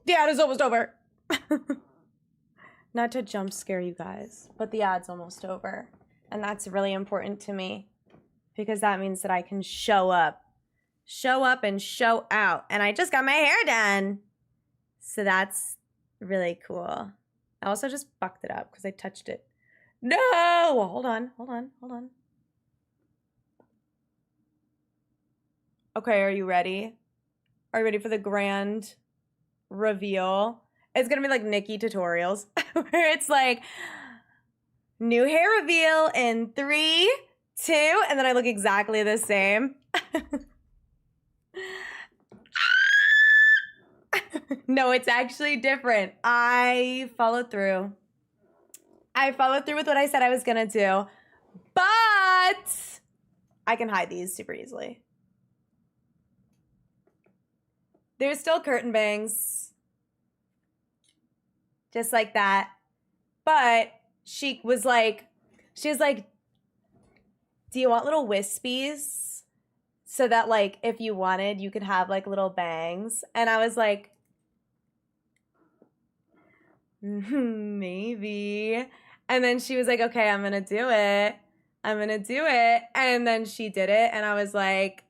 The ad is almost over. Not to jump scare you guys, but the ad's almost over. And that's really important to me because that means that I can show up and show out. And I just got my hair done. So that's really cool. I also just fucked it up because I touched it. No! Hold on. Okay, are you ready? Are you ready for the grand reveal? It's gonna be like Nikki tutorials where it's like new hair reveal in 3, 2, and then I look exactly the same. No, it's actually different. I followed through. I followed through with what I said I was gonna do, but I can hide these super easily. There's still curtain bangs. Just like that. But she was like, do you want little wispies? So that like, if you wanted, you could have like little bangs. And I was like, maybe. And then she was like, okay, I'm gonna do it. And then she did it. And I was like,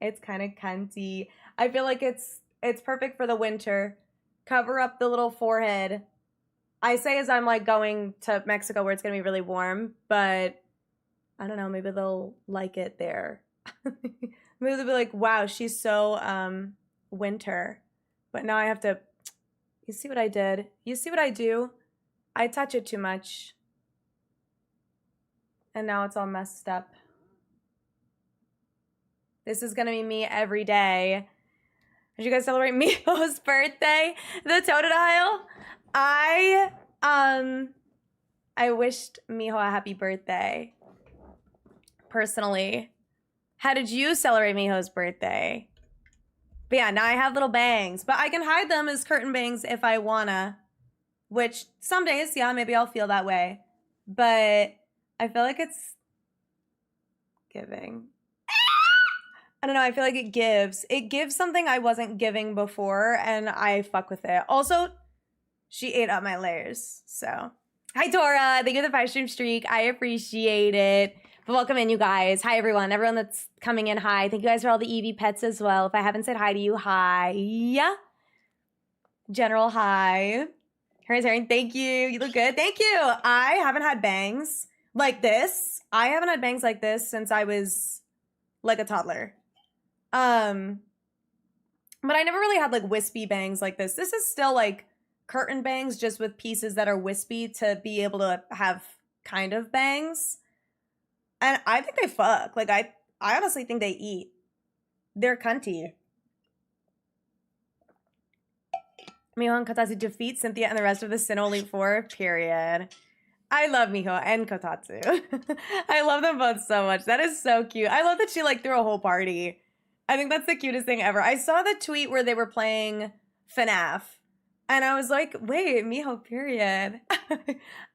it's kind of cunty. I feel like it's perfect for the winter. Cover up the little forehead. I say as I'm like going to Mexico where it's gonna be really warm, but I don't know, maybe they'll like it there. Maybe they'll be like, wow, she's so winter. But now I have to, you see what I did? You see what I do? I touch it too much. And now it's all messed up. This is gonna be me every day. Did you guys celebrate Miho's birthday? The Totodile? I wished Miho a happy birthday. Personally. How did you celebrate Miho's birthday? But yeah, now I have little bangs. But I can hide them as curtain bangs if I wanna. Which some days, yeah, maybe I'll feel that way. But I feel like it's giving. I don't know, I feel like it gives. It gives something I wasn't giving before, and I fuck with it. Also, she ate up my layers, so. Hi, Tora. Thank you for the 5-stream streak. I appreciate it. But welcome in, you guys. Hi, everyone. Everyone that's coming in, hi. Thank you guys for all the Eevee pets as well. If I haven't said hi to you, hi. General, hi. Here's Erin. Thank you. You look good. Thank you. I haven't had bangs like this. I haven't had bangs like this since I was like a toddler. But I never really had like wispy bangs like this. This is still like curtain bangs just with pieces that are wispy to be able to have kind of bangs. And I think they fuck. Like I honestly think they eat. They're cunty. Miho and Kotatsu defeat Cynthia and the rest of the Sinnoh Elite Four, period. I love Miho and Kotatsu. I love them both so much. That is so cute. I love that she like threw a whole party. I think that's the cutest thing ever. I saw the tweet where they were playing FNAF. And I was like, wait, Miho, period.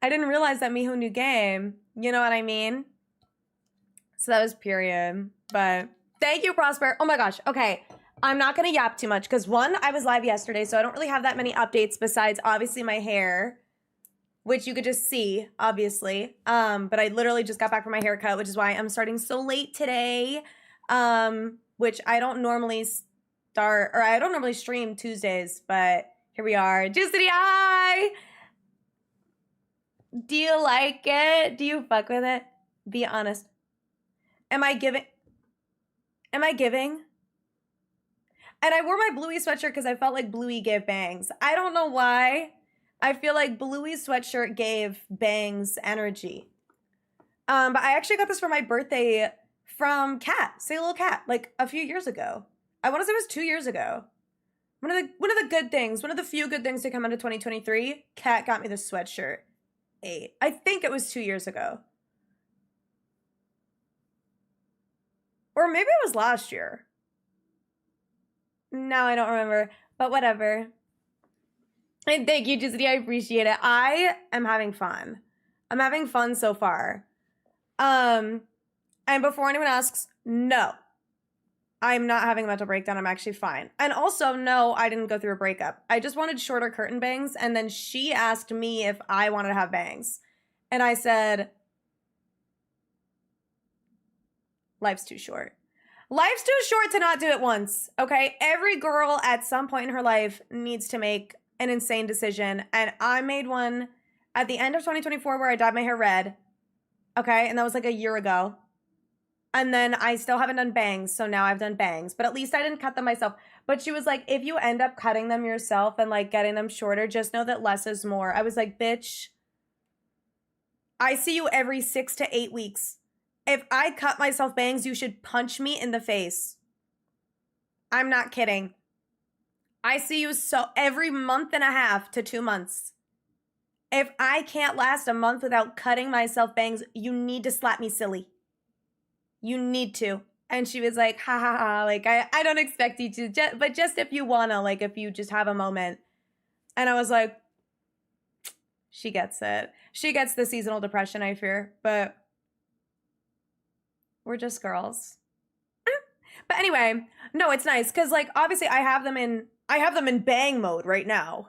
I didn't realize that Miho knew game. You know what I mean? So that was period. But thank you, Prosper. Oh my gosh. Okay. I'm not going to yap too much because one, I was live yesterday, so I don't really have that many updates besides obviously my hair, which you could just see, obviously. But I literally just got back from my haircut, which is why I'm starting so late today. Which I don't normally start, or I don't normally stream Tuesdays, but here we are. Juicity, hi! Do you like it? Do you fuck with it? Be honest. Am I giving? And I wore my Bluey sweatshirt because I felt like Bluey gave bangs. I don't know why. I feel like Bluey's sweatshirt gave bangs energy. But I actually got this for my birthday from Cat, Say Little Cat, like a few years ago. I want to say it was 2 years ago. One of the good things, one of the few good things to come out of 2023, Cat got me this sweatshirt. I think it was 2 years ago. Or maybe it was last year. No, I don't remember, but whatever. And thank you, Jizzy. I appreciate it. I am having fun. I'm having fun so far. And before anyone asks, no. I'm not having a mental breakdown. I'm actually fine. And also, no, I didn't go through a breakup. I just wanted shorter curtain bangs. And then she asked me if I wanted to have bangs. And I said, life's too short. Life's too short to not do it once, okay? Every girl at some point in her life needs to make an insane decision. And I made one at the end of 2024 where I dyed my hair red, okay? And that was like a year ago. And then I still haven't done bangs, so now I've done bangs. But at least I didn't cut them myself. But she was like, if you end up cutting them yourself and like getting them shorter, just know that less is more. I was like, bitch, I see you every 6 to 8 weeks. If I cut myself bangs, you should punch me in the face. I'm not kidding. I see you so every month and a half to 2 months. If I can't last a month without cutting myself bangs, you need to slap me silly. You need to. And she was like, ha ha ha, like, I don't expect you to, but just if you wanna, like, if you just have a moment. And I was like, she gets it. She gets the seasonal depression, I fear, but we're just girls. But anyway, no, it's nice, because, like, obviously I have them in bang mode right now.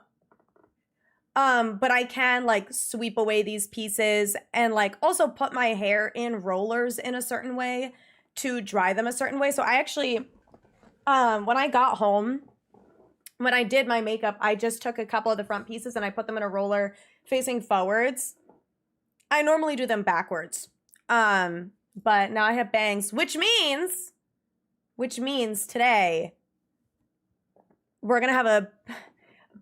But I can like sweep away these pieces and like also put my hair in rollers in a certain way to dry them a certain way. So I actually, when I got home, when I did my makeup, I just took a couple of the front pieces and I put them in a roller facing forwards. I normally do them backwards. But now I have bangs, which means today we're going to have a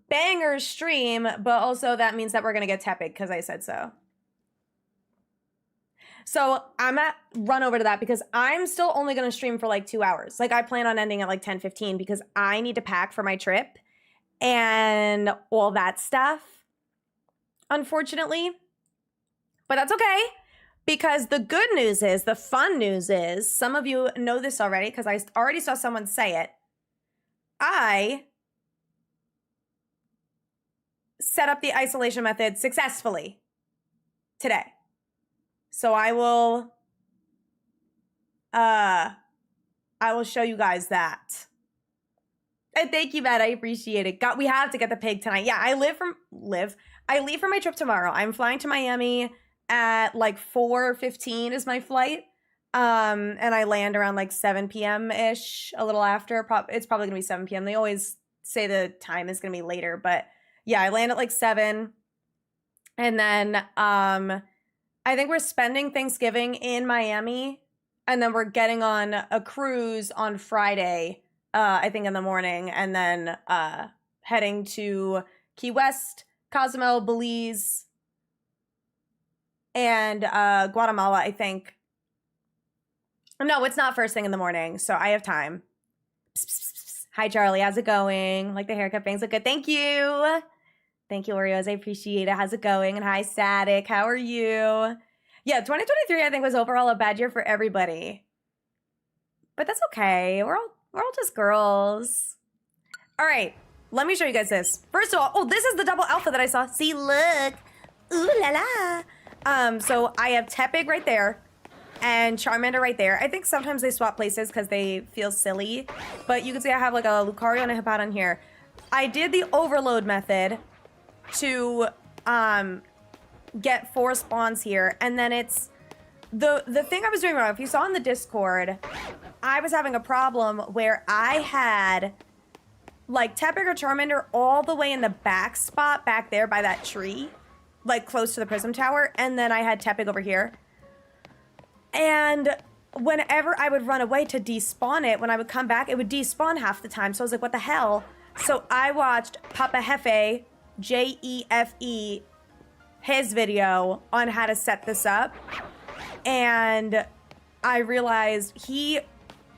banger stream, but also that means that we're gonna get TEPIG because I said so. So I'm at run over to that because I'm still only gonna stream for like 2 hours. Like I plan on ending at like 10:15 because I need to pack for my trip and all that stuff, unfortunately. But that's okay because the good news is, the fun news is, some of you know this already because I already saw someone say it. I set up the isolation method successfully today. So I will show you guys that. And thank you, Matt. I appreciate it. God, we have to get the pig tonight. Yeah, I leave for my trip tomorrow. I'm flying to Miami at like 4:15 is my flight. And I land around like 7 p.m.-ish, a little after. It's probably gonna be 7 p.m. They always say the time is gonna be later, but yeah, I land at like 7. And then I think we're spending Thanksgiving in Miami. And then we're getting on a cruise on Friday, I think in the morning. And then heading to Key West, Cozumel, Belize, and Guatemala, I think. No, it's not first thing in the morning. So I have time. Psst, psst, psst. Hi, Charlie. How's it going? Like the haircut bangs look good. Thank you. Thank you, Oreos. I appreciate it. How's it going? And hi, Static. How are you? Yeah, 2023, I think, was overall a bad year for everybody. But that's okay. We're all just girls. All right. Let me show you guys this. First of all, oh, this is the double alpha that I saw. See, look. Ooh la la. So I have TEPIG right there and Charmander right there. I think sometimes they swap places because they feel silly. But you can see I have like a Lucario and a Hippowdon here. I did the overload method to get 4 spawns here, and then it's the thing I was doing wrong. If you saw in the Discord, I was having a problem where I had like TEPIG or Charmander all the way in the back spot back there by that tree, like close to the Prism Tower, and then I had TEPIG over here. And whenever I would run away to despawn it, when I would come back, it would despawn half the time. So I was like, what the hell? So I watched Papa Jefe, Jefe, his video on how to set this up. And I realized he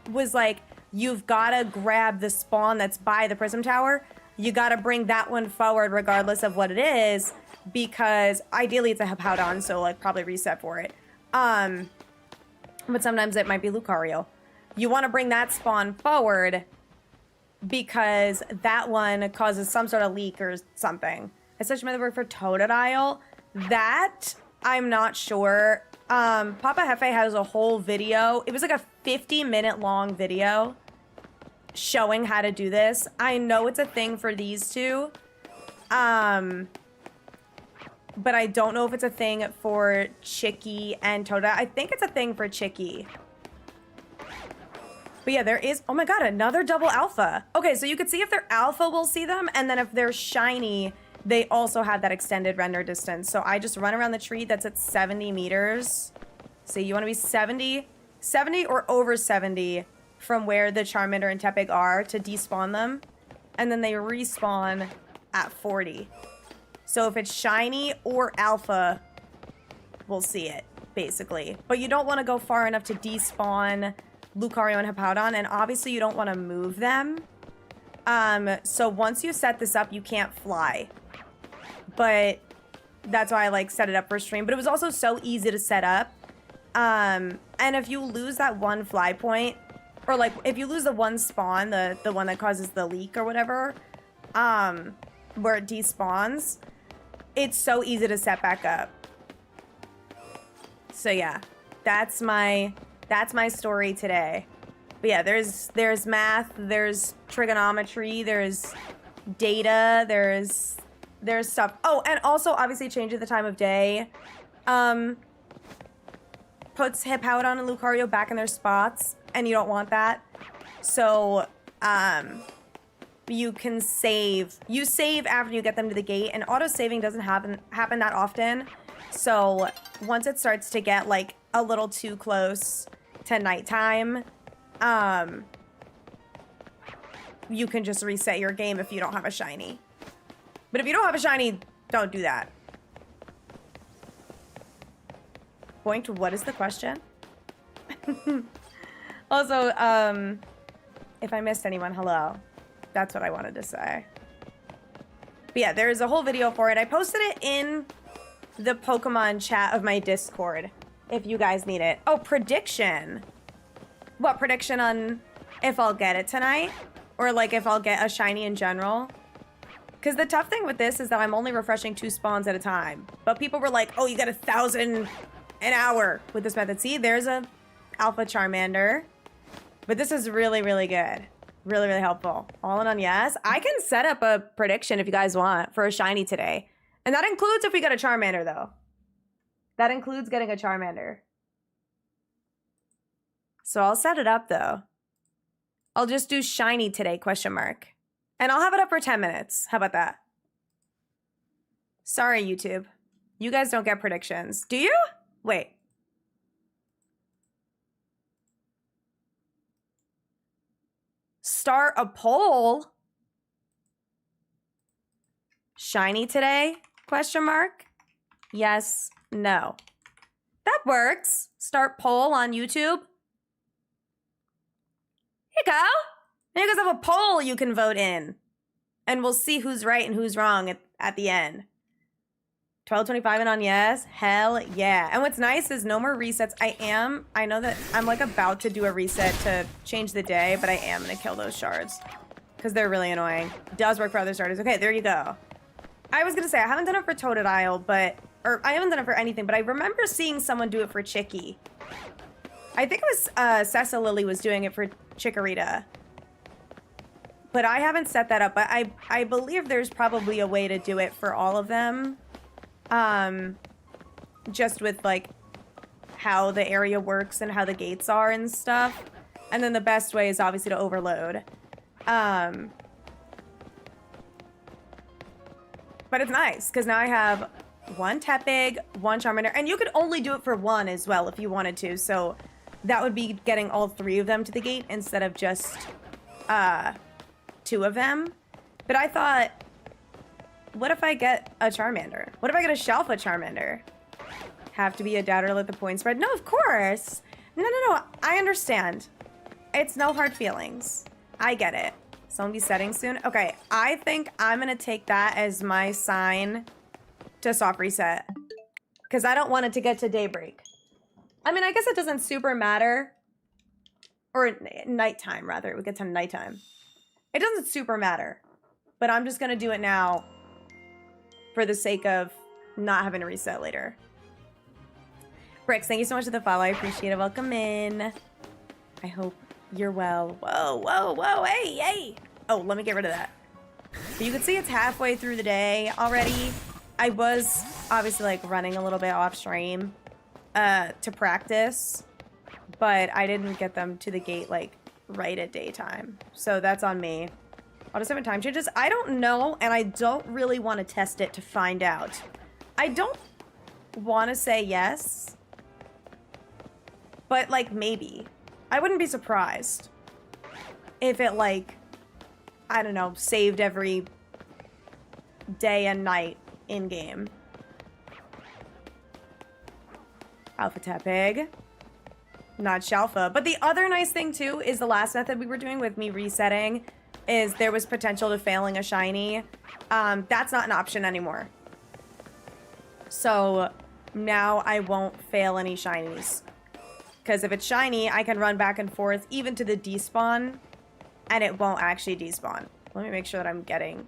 was like, you've got to grab the spawn that's by the Prism Tower. You got to bring that one forward regardless of what it is, because ideally it's a Hippowdon, so like probably reset for it. But sometimes it might be Lucario. You want to bring that spawn forward because that one causes some sort of leak or something. Especially when they work for Totodile. That, I'm not sure. Papa Jefe has a whole video. It was like a 50-minute long video showing how to do this. I know it's a thing for these two. But I don't know if it's a thing for Chicky and Toda. I think it's a thing for Chicky. But yeah, there is... Oh my god, another double alpha. Okay, so you could see if they're alpha, we'll see them. And then if they're shiny, they also have that extended render distance. So I just run around the tree that's at 70 meters. So you want to be 70 or over 70 from where the Charmander and Tepig are to despawn them. And then they respawn at 40. So if it's shiny or alpha, we'll see it, basically. But you don't want to go far enough to despawn Lucario and Hippowdon, and obviously you don't want to move them. So once you set this up, you can't fly. But that's why I like set it up for stream. But it was also so easy to set up. And if you lose that one fly point, or like if you lose the one spawn, the one that causes the leak or whatever, where it despawns, it's so easy to set back up. So yeah, that's my story today. But yeah, there's math, there's trigonometry, there's data, there's stuff. Oh, and also obviously changing the time of day puts Hippowdon and Lucario back in their spots, and you don't want that. So you can save. You save after you get them to the gate, and auto-saving doesn't happen that often. So once it starts to get like a little too close to nighttime, you can just reset your game if you don't have a shiny. But if you don't have a shiny, don't do that. Point, what is the question? Also, if I missed anyone, hello. That's what I wanted to say. But yeah, there's a whole video for it. I posted it in the Pokemon chat of my Discord, if you guys need it. Oh, prediction. What, prediction on if I'll get it tonight? Or like if I'll get a shiny in general? Because the tough thing with this is that I'm only refreshing 2 spawns at a time. But people were like, oh, you get 1,000 an hour with this method. See, there's a Alpha Charmander. But this is really, really good. Really, really helpful. All in on yes. I can set up a prediction if you guys want for a shiny today. And that includes if we get a Charmander, though. That includes getting a Charmander. So I'll set it up, though. I'll just do shiny today, question mark. And I'll have it up for 10 minutes. How about that? Sorry, YouTube. You guys don't get predictions. Do you? Wait. Start a poll? Shiny today? Question mark? Yes, no. That works. Start poll on YouTube. Here you go. You guys have a poll you can vote in. And we'll see who's right and who's wrong at the end. 12:25 and on yes? Hell yeah. And what's nice is no more resets. I know that I'm like about to do a reset to change the day, but I am going to kill those shards. Because they're really annoying. Does work for other starters. Okay, there you go. I was going to say, I haven't done it for Totodile, or I haven't done it for anything, but I remember seeing someone do it for Chicky. I think it was Cessa Lily was doing it for Chikorita. But I haven't set that up. But I believe there's probably a way to do it for all of them. Just with like how the area works and how the gates are and stuff. And then the best way is obviously to overload. But it's nice because now I have 1 Tepig, 1 Charmander, and you could only do it for 1 as well if you wanted to. So that would be getting all 3 of them to the gate instead of just 2 of them. But I thought, what if I get a Charmander? What if I get a SHALPHA Charmander? Have to be a doubter, let the points spread? No, of course. No. I understand. It's no hard feelings. I get it. Someone be setting soon? Okay, I think I'm gonna take that as my sign to soft reset. Because I don't want it to get to daybreak. I mean, I guess it doesn't super matter. Or nighttime, rather. We get to nighttime. It doesn't super matter. But I'm just gonna do it now for the sake of not having to reset later. Bricks, thank you so much for the follow. I appreciate it. Welcome in. I hope You're well. Whoa, whoa, whoa, hey, hey. Oh, let me get rid of that. But you can see it's halfway through the day already. I was obviously like running a little bit off stream to practice, but I didn't get them to the gate like right at daytime. So that's on me. Auto 7 time changes? I don't know, and I don't really want to test it to find out. I don't want to say yes, but like maybe. I wouldn't be surprised if it like, I don't know, saved every day and night in game. Alpha TEPIG. Not SHALPHA. But the other nice thing too is the last method we were doing with me resetting is there was potential to failing a shiny. That's not an option anymore. So now I won't fail any shinies. Because if it's shiny, I can run back and forth even to the despawn and it won't actually despawn. Let me make sure that I'm getting...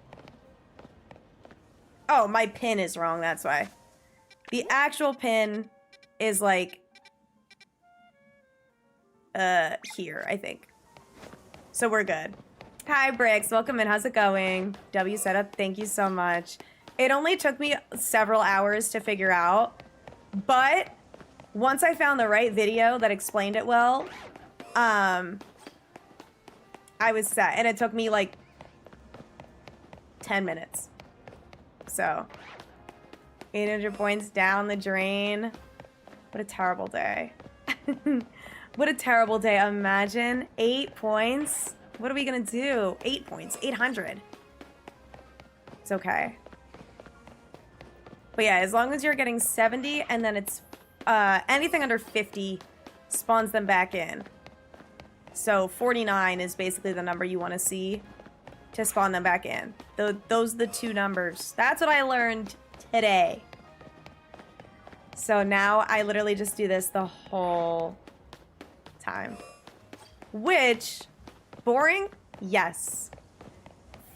Oh, my pin is wrong, that's why. The actual pin is like... here, I think. So we're good. Hi, Briggs. Welcome in. How's it going? W setup. Thank you so much. It only took me several hours to figure out, but once I found the right video that explained it well, I was set, and it took me like 10 minutes. So 800 points down the drain. What a terrible day. What a terrible day. Imagine 8 points. What are we gonna do? 8 points. 800. It's okay. But yeah, as long as you're getting 70 and then it's anything under 50 spawns them back in. So 49 is basically the number you want to see to spawn them back in. Those are the two numbers. That's what I learned today. So now I literally just do this the whole time. Which, boring? Yes.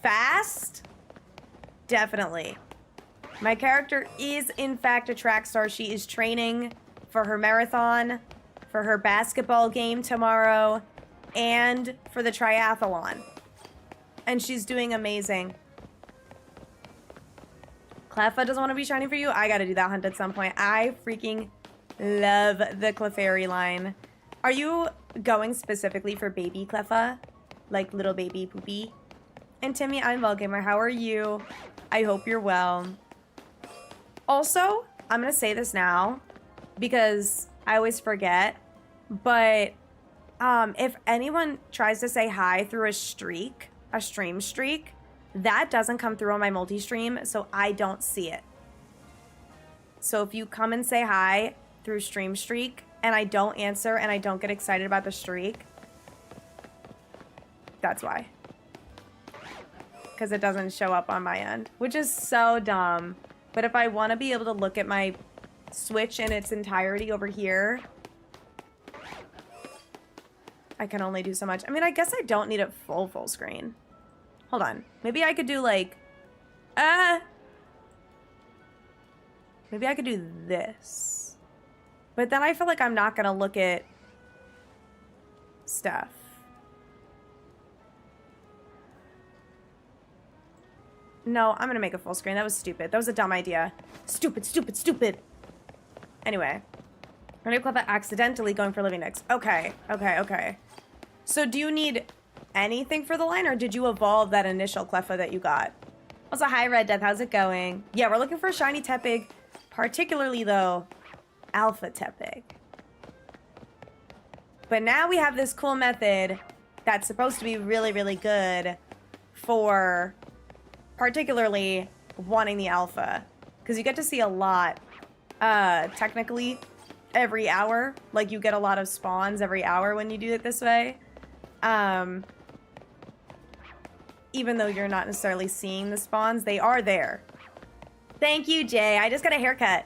Fast? Definitely. My character is in fact a track star. She is training for her marathon, for her basketball game tomorrow, and for the triathlon. And she's doing amazing. Cleffa doesn't want to be shiny for you? I gotta do that hunt at some point. I freaking love the Clefairy line. Are you going specifically for baby Cleffa? Like little baby poopy? And Timmy, I'm Gamer. How are you? I hope you're well. Also, I'm gonna say this now because I always forget, but if anyone tries to say hi through a stream streak, that doesn't come through on my multi-stream, so I don't see it. So if you come and say hi through stream streak and I don't answer and I don't get excited about the streak, that's why. Because it doesn't show up on my end, which is so dumb. But if I want to be able to look at my Switch in its entirety over here, I can only do so much. I mean, I guess I don't need it full screen. Hold on. Maybe I could do like, maybe I could do this. But then I feel like I'm not going to look at stuff. No, I'm going to make a full screen. That was stupid. That was a dumb idea. Stupid, stupid, stupid. Anyway. I'm going to clip it accidentally going for Living Next. Okay, okay, okay. So do you need anything for the line, or did you evolve that initial Cleffa that you got? Also, hi, Red Death. How's it going? Yeah, we're looking for a shiny Tepig, particularly, though, Alpha Tepig. But now we have this cool method that's supposed to be really, really good for particularly wanting the Alpha. Because you get to see a lot, technically, every hour. Like, you get a lot of spawns every hour when you do it this way. Even though you're not necessarily seeing the spawns, they are there. Thank you, Jay. I just got a haircut.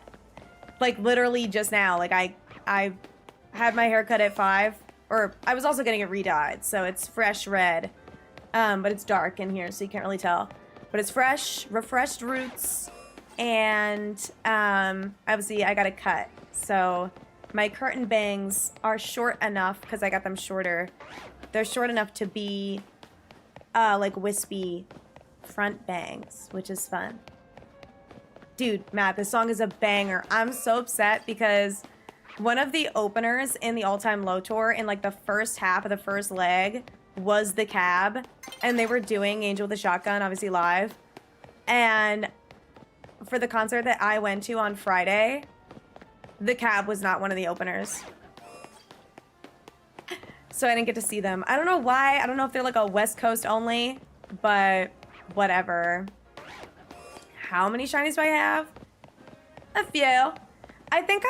Like, literally just now. Like, I had my haircut at 5. Or, I was also getting it re-dyed, so it's fresh red. But it's dark in here, so you can't really tell. But it's fresh, refreshed roots, and obviously I got a cut. So my curtain bangs are short enough, because I got them shorter, They're short enough to be like wispy front bangs, which is fun. Dude, Matt, this song is a banger. I'm so upset because one of the openers in the All-Time Low tour in like the first half of the first leg was The Cab, and they were doing Angel with a Shotgun, obviously live. And for the concert that I went to on Friday, The Cab was not one of the openers. So I didn't get to see them. I don't know why. I don't know if they're like a West Coast only, but whatever. How many shinies do I have? A few. I think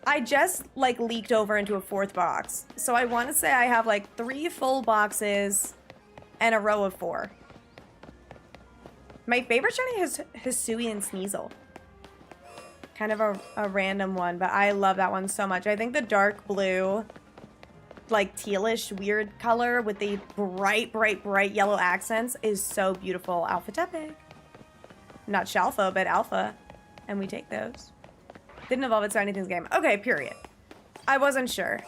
I just like leaked over into a 4th box. So I want to say I have like 3 full boxes and a row of 4. My favorite shiny is Hisui and Sneasel. Kind of a random one, but I love that one so much. I think the dark blue, like tealish weird color with the bright, bright, bright yellow accents is so beautiful. Alpha TEPIG. Not SHALPHA, but Alpha. And we take those. Didn't evolve it, so anything's game. Okay, period. I wasn't sure.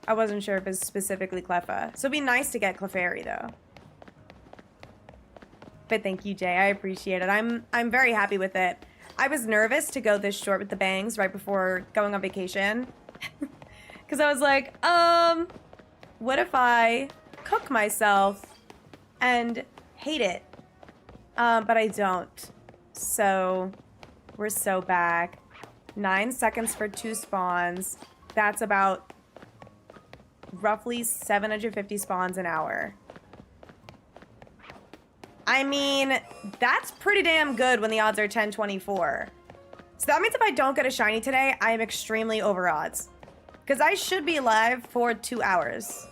I wasn't sure if it's specifically Cleffa. So it'd be nice to get Clefairy, though. But thank you, Jay. I appreciate it. I'm very happy with it. I was nervous to go this short with the bangs right before going on vacation. Because I was like, what if I cook myself and hate it? But I don't. So we're so back. 9 seconds for 2 spawns. That's about roughly 750 spawns an hour. I mean, that's pretty damn good when the odds are 10-24. So that means if I don't get a shiny today, I am extremely over odds. Because I should be live for 2 hours.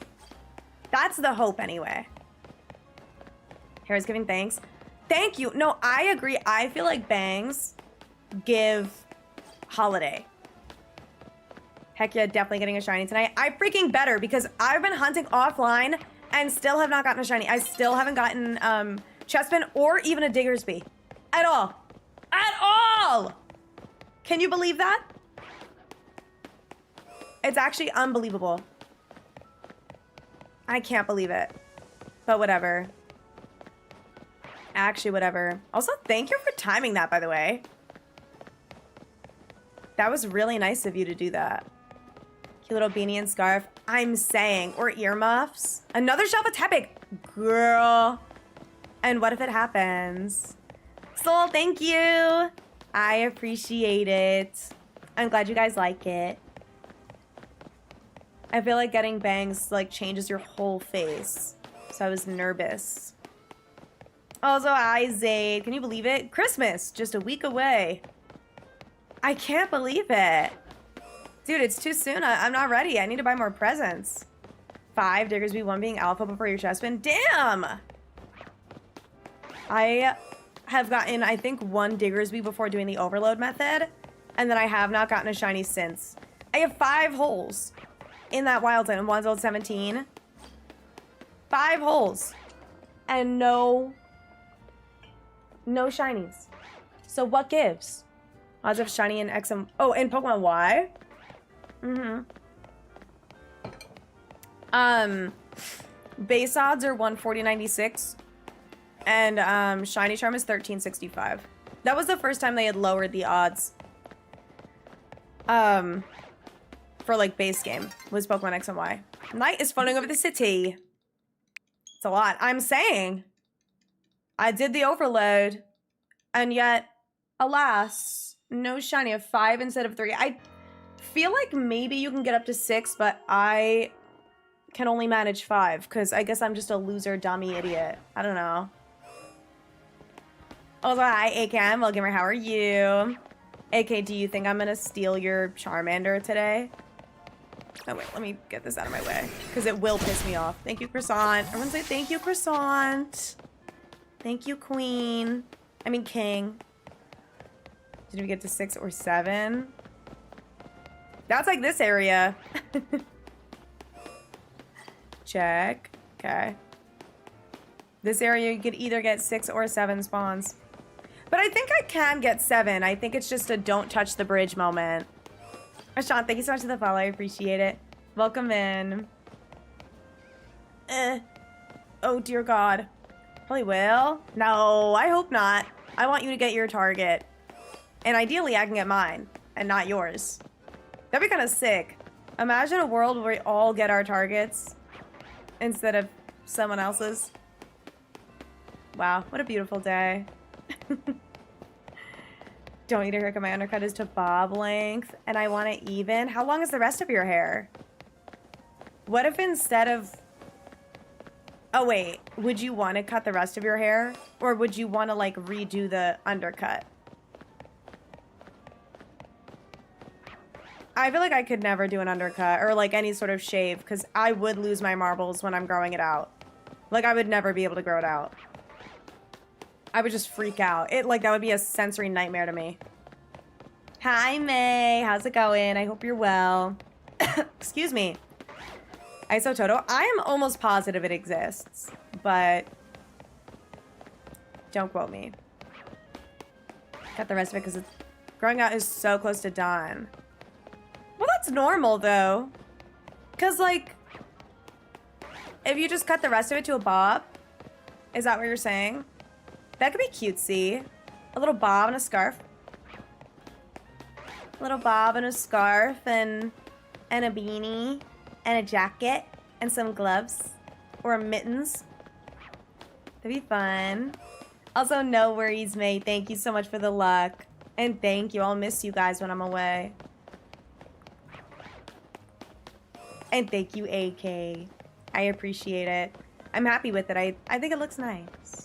That's the hope anyway. Hera's giving thanks. Thank you. No, I agree. I feel like bangs give holiday. Heck yeah, definitely getting a shiny tonight. I freaking better because I've been hunting offline and still have not gotten a shiny. I still haven't gotten Chespin or even a Diggersby. At all. At all! Can you believe that? It's actually unbelievable. I can't believe it. But whatever. Actually, whatever. Also, thank you for timing that, by the way. That was really nice of you to do that. Cute little beanie and scarf. I'm saying. Or earmuffs. Another shelf of Tepig. Girl. And what if it happens? Soul, thank you. I appreciate it. I'm glad you guys like it. I feel like getting bangs like changes your whole face. So I was nervous. Also, hi Zayd. Can you believe it? Christmas, just a week away. I can't believe it. Dude, it's too soon. I'm not ready. I need to buy more presents. 5, Diggersby, 1 being alpha before your Chespin. Damn! I have gotten, I think, 1 Diggersby before doing the overload method. And then I have not gotten a shiny since. I have 5 holes in that wild zone. One's old 17. 5 holes. And no shinies. So what gives? Odds of shiny in XM. Oh, in Pokemon Y? Base odds are 140.96. And shiny charm is 13.65. That was the first time they had lowered the odds. For like base game was Pokemon X and Y. Night is floating over the city. It's a lot. I'm saying I did the overload and yet alas, no shiny. Of 5 instead of 3. I feel like maybe you can get up to 6, but I can only manage 5 because I guess I'm just a loser, dummy idiot. I don't know. Also, hi, AKM. Well, Gamer, how are you? AK, do you think I'm gonna steal your Charmander today? Oh, wait, let me get this out of my way because it will piss me off. Thank you, Croissant. Everyone say thank you, Croissant. Thank you, Queen. I mean, King. Did we get to 6 or 7? That's like this area. Check. Okay. This area, you could either get 6 or 7 spawns. But I think I can get 7. I think it's just a don't touch the bridge moment. Sean, thank you so much for the follow. I appreciate it. Welcome in. Oh, dear God. Probably will. No, I hope not. I want you to get your target. And ideally, I can get mine and not yours. That'd be kind of sick. Imagine a world where we all get our targets instead of someone else's. Wow, what a beautiful day. Don't need a haircut. My undercut is to bob length and I want it even. How long is the rest of your hair? What if instead of... Oh, wait. Would you want to cut the rest of your hair? Or would you want to, like, redo the undercut? I feel like I could never do an undercut or, like, any sort of shave because I would lose my marbles when I'm growing it out. Like, I would never be able to grow it out. I would just freak out. Like, that would be a sensory nightmare to me. Hi, May. How's it going? I hope you're well. Excuse me. ISO Toto. I am almost positive it exists, but don't quote me. Got the rest of it because growing out is so close to done. Well, that's normal, though. Because, like, if you just cut the rest of it to a bob, is that what you're saying? That could be cutesy. A little bob and a scarf. A little bob and a scarf and a beanie and a jacket and some gloves or mittens. That'd be fun. Also, no worries, mate. Thank you so much for the luck. And thank you. I'll miss you guys when I'm away. And thank you, AK. I appreciate it. I'm happy with it. I think it looks nice.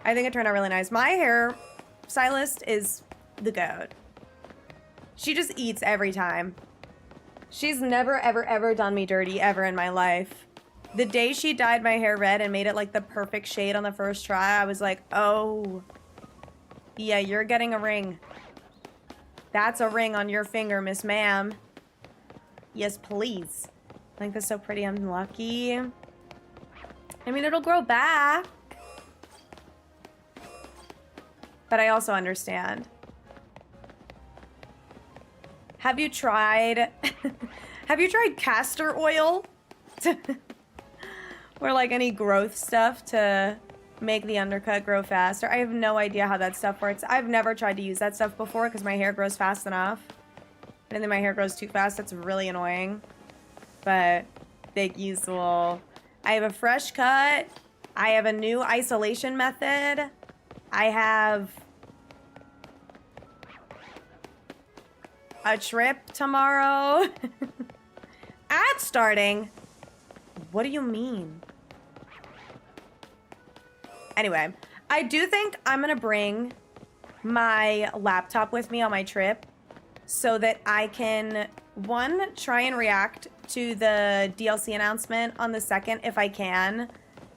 I think it turned out really nice. My hair stylist is the goat. She just eats every time. She's never, ever, ever done me dirty ever in my life. The day she dyed my hair red and made it like the perfect shade on the first try, I was like, oh, yeah, you're getting a ring. That's a ring on your finger, Miss Ma'am. Yes, please. I think that's so pretty. I'm lucky. I mean, it'll grow back. But I also understand. Have you tried... Have you tried castor oil? Or like any growth stuff to make the undercut grow faster? I have no idea how that stuff works. I've never tried to use that stuff before because my hair grows fast enough. And then my hair grows too fast. That's really annoying. But big useful. I have a fresh cut. I have a new isolation method. I have a trip tomorrow. Ad starting? What do you mean? Anyway, I do think I'm gonna bring my laptop with me on my trip so that I can, one, try and react to the DLC announcement on the 2nd if I can.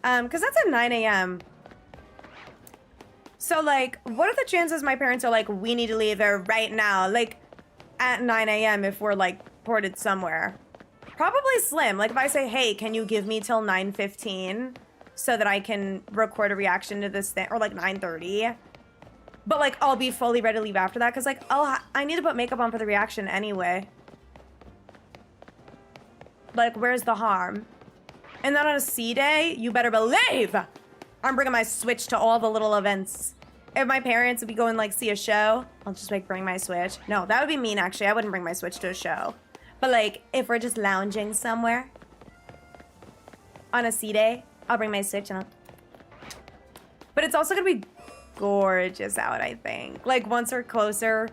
Because that's at 9 a.m. So, like, what are the chances my parents are like, we need to leave there right now? Like, at 9 a.m. if we're, like, ported somewhere. Probably slim. Like, if I say, hey, can you give me till 9:15 so that I can record a reaction to this thing? Or, like, 9:30. But, like, I'll be fully ready to leave after that. Because, like, I need to put makeup on for the reaction anyway. Like, where's the harm? And then on a C day, you better believe I'm bringing my Switch to all the little events. If my parents would be going, like, see a show, I'll just, like, bring my Switch. No, that would be mean, actually. I wouldn't bring my Switch to a show. But, like, if we're just lounging somewhere on a C day, I'll bring my Switch and I'll... But it's also gonna be gorgeous out, I think. Like, once we're closer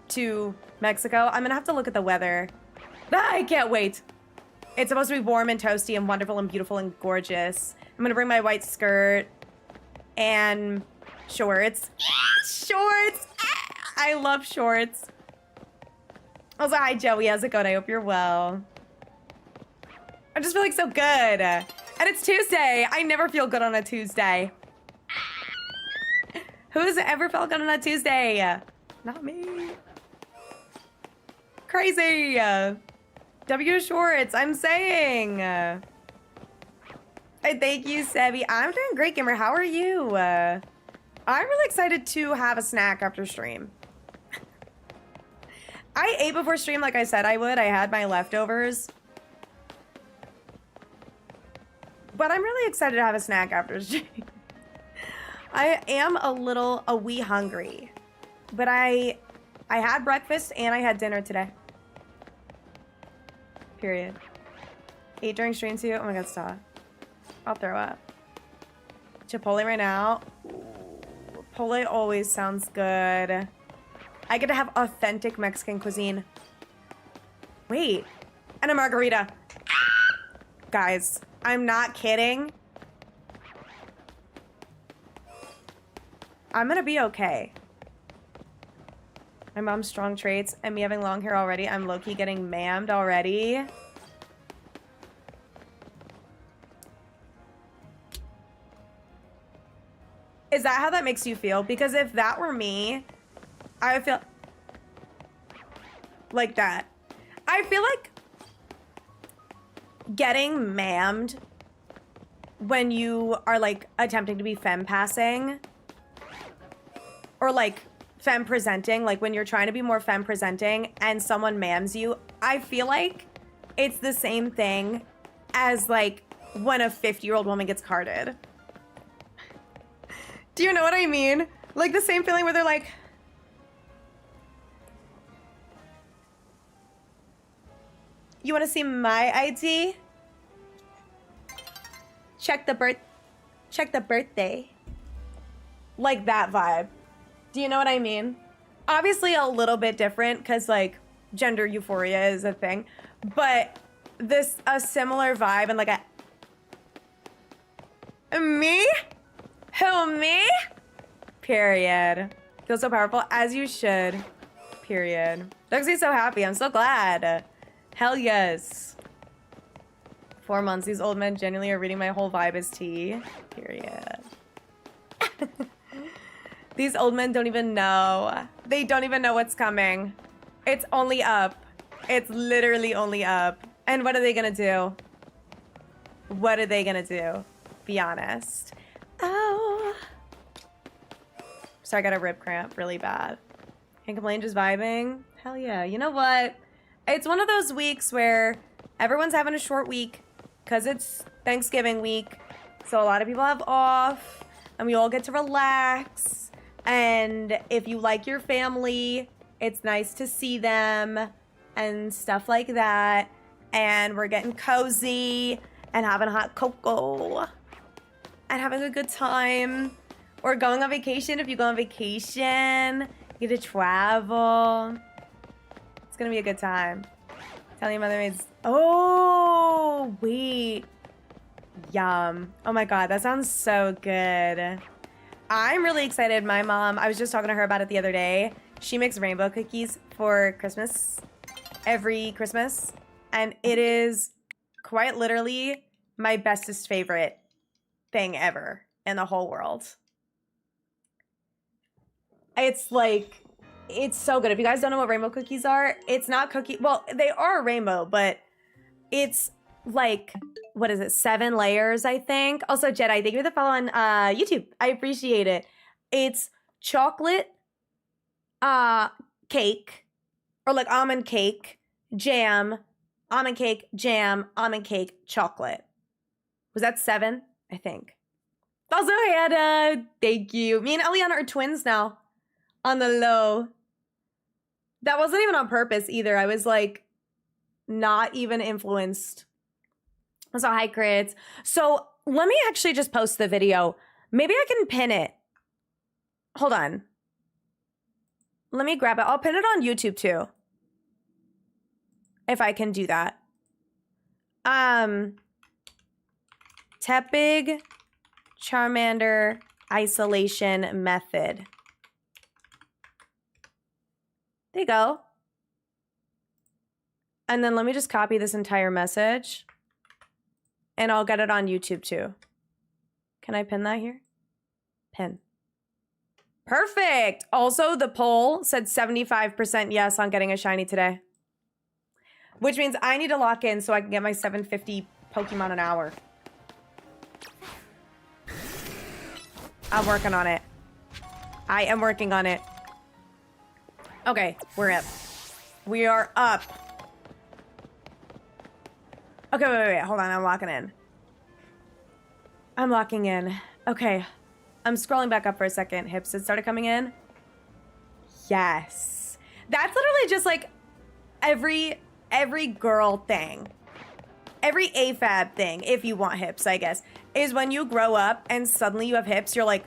to Mexico, I'm gonna have to look at the weather. Ah, I can't wait. It's supposed to be warm and toasty and wonderful and beautiful and gorgeous. I'm gonna bring my white skirt and shorts. Shorts! I love shorts. Also, hi Joey, how's it going? I hope you're well. I'm just feeling so good. And it's Tuesday. I never feel good on a Tuesday. Who's ever felt good on a Tuesday? Not me. Crazy. W shorts, I'm saying. Thank you, Sebi. I'm doing great, gamer. How are you? I'm really excited to have a snack after stream. I ate before stream like I said I would. I had my leftovers. But I'm really excited to have a snack after stream. I am a wee hungry. But I had breakfast and I had dinner today. Period. Ate during stream too. Oh my god, stop. I'll throw up. Chipotle right now. Ooh, Chipotle always sounds good. I get to have authentic Mexican cuisine. Wait. And a margarita. Guys, I'm not kidding. I'm gonna be okay. My mom's strong traits and me having long hair already. I'm low-key getting mammed already. Is that how that makes you feel? Because if that were me, I would feel like that. I feel like getting mammed when you are like attempting to be femme passing or like femme presenting, like when you're trying to be more femme presenting and someone mams you, I feel like it's the same thing as like when a 50-year-old woman gets carded. Do you know what I mean? Like the same feeling where they're like, you want to see my ID? Check the birthday. Like that vibe. Do you know what I mean? Obviously a little bit different because like gender euphoria is a thing, but a similar vibe and like me? Who, me? Period. Feel so powerful, as you should. Period. Dougsy's so happy. I'm so glad. Hell yes. 4 months. These old men genuinely are reading my whole vibe as tea. Period. These old men don't even know. They don't even know what's coming. It's only up. It's literally only up. And what are they gonna do? What are they gonna do? Be honest. Oh. So I got a rib cramp really bad. Can't complain, just vibing. Hell yeah. You know what? It's one of those weeks where everyone's having a short week because it's Thanksgiving week. So a lot of people have off and we all get to relax. And if you like your family, it's nice to see them and stuff like that. And we're getting cozy and having hot cocoa and having a good time. Or going on vacation. If you go on vacation, you get to travel. It's gonna be a good time. Tell your mother maids. Oh, wait. Yum. Oh my god, that sounds so good. I'm really excited. My mom, I was just talking to her about it the other day. She makes rainbow cookies for Christmas. Every Christmas. And it is quite literally my bestest favorite thing ever in the whole world. It's like, it's so good. If you guys don't know what rainbow cookies are, it's not cookie. Well, they are rainbow, but it's like, what is it? 7 layers, I think. Also, Jedi, thank you for the follow on YouTube. I appreciate it. It's chocolate cake, or like almond cake, jam, almond cake, jam, almond cake, chocolate. Was that 7? I think. Also, Hannah, thank you. Me and Eliana are twins now. On the low. That wasn't even on purpose either. I was like, not even influenced. So hi, crits. So let me actually just post the video. Maybe I can pin it. Hold on. Let me grab it. I'll pin it on YouTube too. If I can do that. Tepig Charmander isolation method. There you go. And then let me just copy this entire message. And I'll get it on YouTube too. Can I pin that here? Pin. Perfect. Also, the poll said 75% yes on getting a shiny today. Which means I need to lock in so I can get my 750 Pokemon an hour. I'm working on it. I am working on it. Okay, we're up. We are up. Okay, wait. Hold on, I'm locking in. I'm locking in. Okay. I'm scrolling back up for a second. Hips had started coming in. Yes. That's literally just like every girl thing. Every AFAB thing, if you want hips, I guess, is when you grow up and suddenly you have hips, you're like...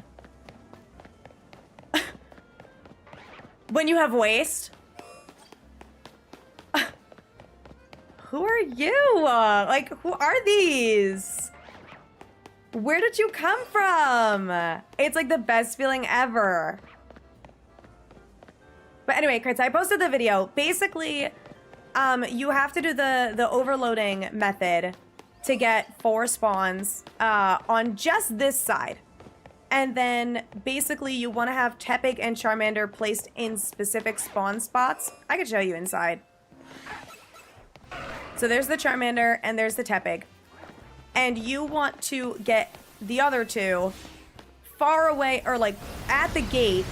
when you have waist... who are you? Like, who are these? Where did you come from? It's like the best feeling ever. But anyway, Crits, I posted the video. Basically, you have to do the overloading method to get 4 spawns on just this side. And then basically you want to have Tepig and Charmander placed in specific spawn spots. I could show you inside. So there's the Charmander and there's the Tepig. And you want to get the other 2 far away, or like at the gate,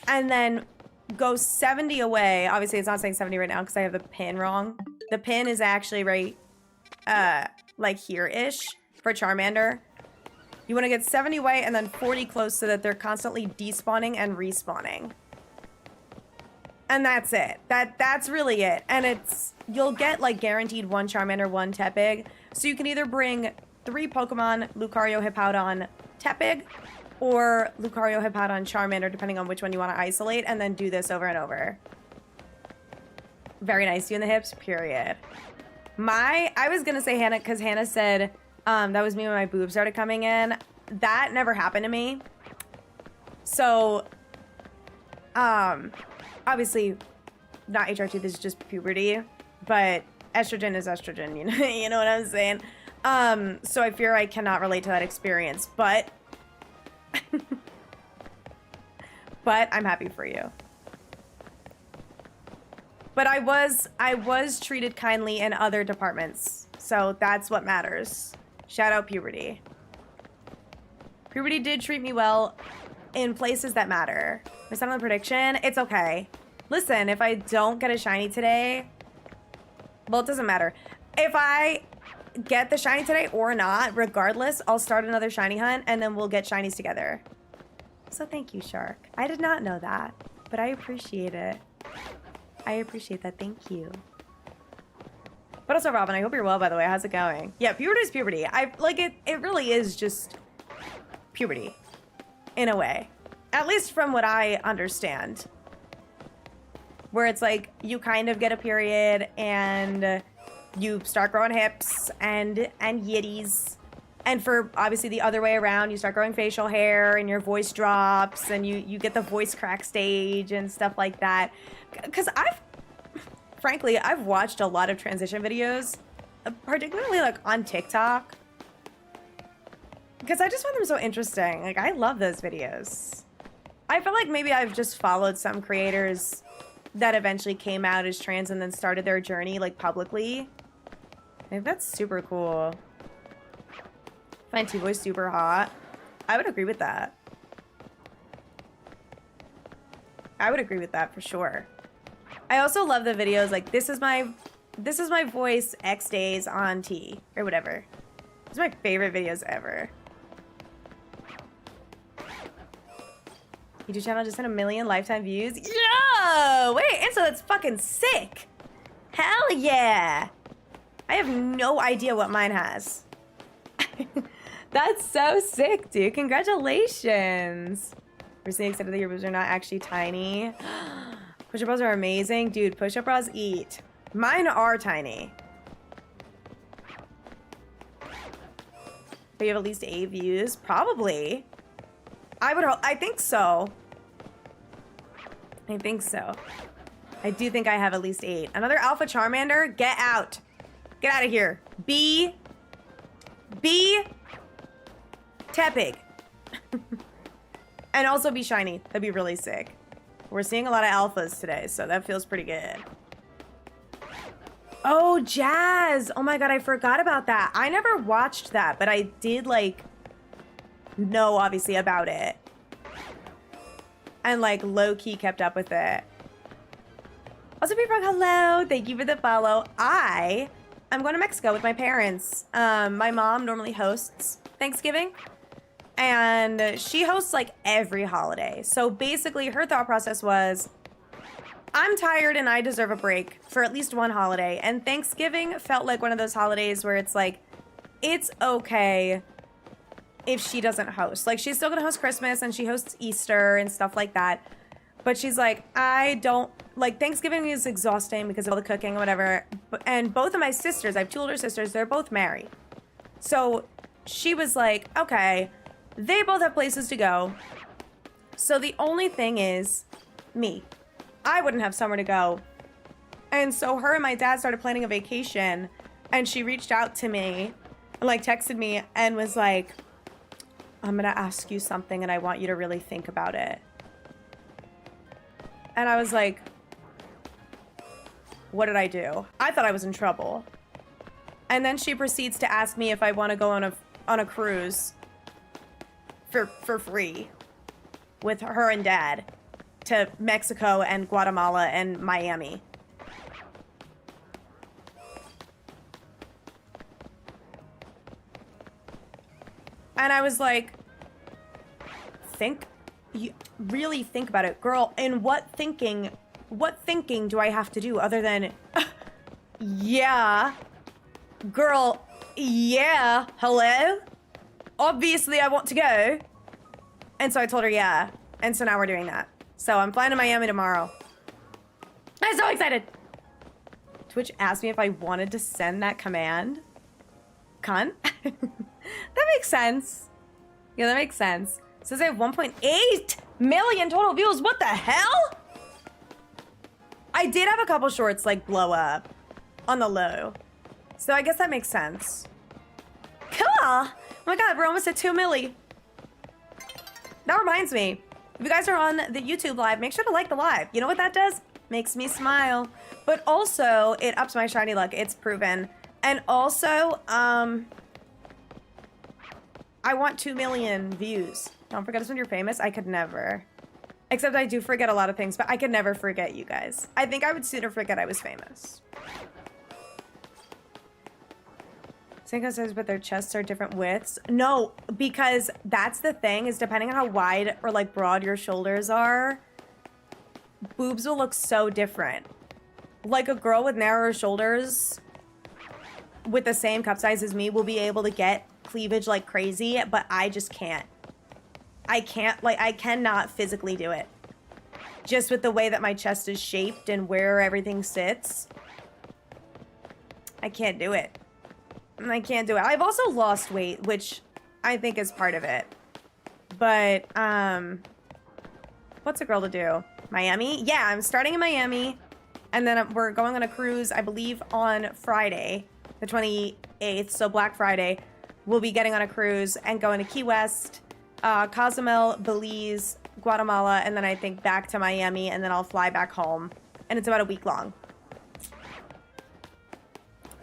and then go 70 away. Obviously, it's not saying 70 right now because I have the pin wrong. The pin is actually right, like here-ish for Charmander. You want to get 70 away and then 40 close so that they're constantly despawning and respawning. And that's it. That's really it. And you'll get like guaranteed 1 Charmander, 1 Tepig. So you can either bring 3 Pokemon, Lucario, Hippowdon, Tepig, or Lucario, Hippowdon, Charmander, depending on which one you want to isolate, and then do this over and over. Very nice. You in the hips, period. I was gonna say Hannah, because Hannah said that was me when my boobs started coming in. That never happened to me. So, obviously, not HRT, this is just puberty, but estrogen is estrogen, you know, you know what I'm saying? So I fear I cannot relate to that experience, but but I'm happy for you. But I was treated kindly in other departments, so that's what matters. Shout out puberty. Puberty did treat me well in places that matter. Missed out on the prediction. It's okay. Listen, if I don't get a shiny today, well, it doesn't matter. If I get the shiny today or not, regardless, I'll start another shiny hunt and then we'll get shinies together. So thank you, Shark. I did not know that, but I appreciate it. I appreciate that. Thank you. But also, Robin, I hope you're well, by the way. How's it going? Yeah, puberty is puberty. It really is just puberty in a way. At least from what I understand. Where it's like you kind of get a period and you start growing hips and yitties. And for obviously the other way around, you start growing facial hair and your voice drops and you get the voice crack stage and stuff like that. Because frankly, I've watched a lot of transition videos, particularly like on TikTok. Because I just find them so interesting. Like, I love those videos. I feel like maybe I've just followed some creators that eventually came out as trans and then started their journey, like, publicly. I think that's super cool. Find T-Boy super hot. I would agree with that. I would agree with that for sure. I also love the videos, like, this is my voice X days on T, or whatever. These are my favorite videos ever. YouTube channel just hit 1 million lifetime views. Yo! Wait, and so that's fucking sick. Hell yeah. I have no idea what mine has. That's so sick, dude. Congratulations. We're seeing excited that your boobs are not actually tiny. Push-up bras are amazing. Dude, push-up bras eat. Mine are tiny. But you have at least 8 views? Probably. I think so. I think so. I do think I have at least 8. Another Alpha Charmander? Get out. Get out of here. B. Tepig. And also be shiny. That'd be really sick. We're seeing a lot of alphas today, so that feels pretty good. Oh, Jazz. Oh my god, I forgot about that. I never watched that, but I did, like, know, obviously, about it. And, like, low-key kept up with it. Also, Frog, hello. Thank you for the follow. I I'm going to Mexico with my parents. My mom normally hosts Thanksgiving, and she hosts like every holiday. So basically her thought process was, I'm tired and I deserve a break for at least one holiday. And Thanksgiving felt like one of those holidays where it's like, it's okay if she doesn't host. Like, she's still gonna host Christmas and she hosts Easter and stuff like that. But she's like, I don't, like, Thanksgiving is exhausting because of all the cooking and whatever. And both of my sisters, I have 2 older sisters, they're both married. So she was like, okay, they both have places to go. So the only thing is me. I wouldn't have somewhere to go. And so her and my dad started planning a vacation, and she reached out to me and like texted me and was like, I'm gonna ask you something and I want you to really think about it. And I was like, what did I do? I thought I was in trouble. And then she proceeds to ask me if I want to go on a cruise for free with her and dad to Mexico and Guatemala and Miami. And I was like, really think about it, girl. And what thinking do I have to do other than, yeah, girl, yeah, hello? Obviously I want to go. And so I told her, yeah. And so now we're doing that. So I'm flying to Miami tomorrow. I'm so excited. Twitch asked me if I wanted to send that command. Cunt. That makes sense. Yeah, that makes sense. It says I have 1.8 million total views. What the hell? I did have a couple shorts like blow up on the low. So I guess that makes sense. Cool. Oh my god, we're almost at 2 milli. That reminds me. If you guys are on the YouTube live, make sure to like the live. You know what that does? Makes me smile. But also, it ups my shiny luck. It's proven. And also, I want 2 million views. Don't forget us when you're famous. I could never. Except I do forget a lot of things, but I could never forget you guys. I think I would sooner forget I was famous. Cinco says, but their chests are different widths. No, because that's the thing, is depending on how wide or like broad your shoulders are, boobs will look so different. Like a girl with narrower shoulders with the same cup size as me will be able to get cleavage like crazy, but I just can't. I cannot physically do it. Just with the way that my chest is shaped and where everything sits. I can't do it. I can't do it. I've also lost weight, which I think is part of it. But, what's a girl to do? Miami? Yeah, I'm starting in Miami. And then we're going on a cruise, I believe, on Friday, the 28th, so Black Friday. We'll be getting on a cruise and going to Key West, Cozumel, Belize, Guatemala, and then I think back to Miami, and then I'll fly back home. And it's about a week long.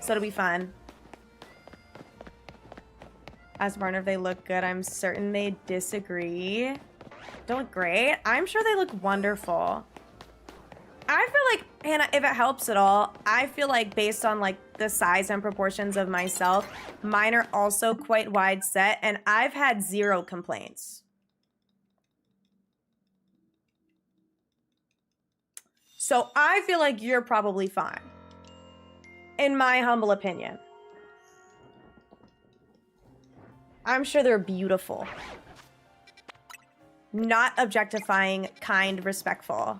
So it'll be fun. Ask Barner if they look good. I'm certain they disagree. Don't look great. I'm sure they look wonderful. I feel like, Hannah, if it helps at all, I feel like based on like the size and proportions of myself, mine are also quite wide set, and I've had 0 complaints. So I feel like you're probably fine. In my humble opinion. I'm sure they're beautiful. Not objectifying, kind, respectful.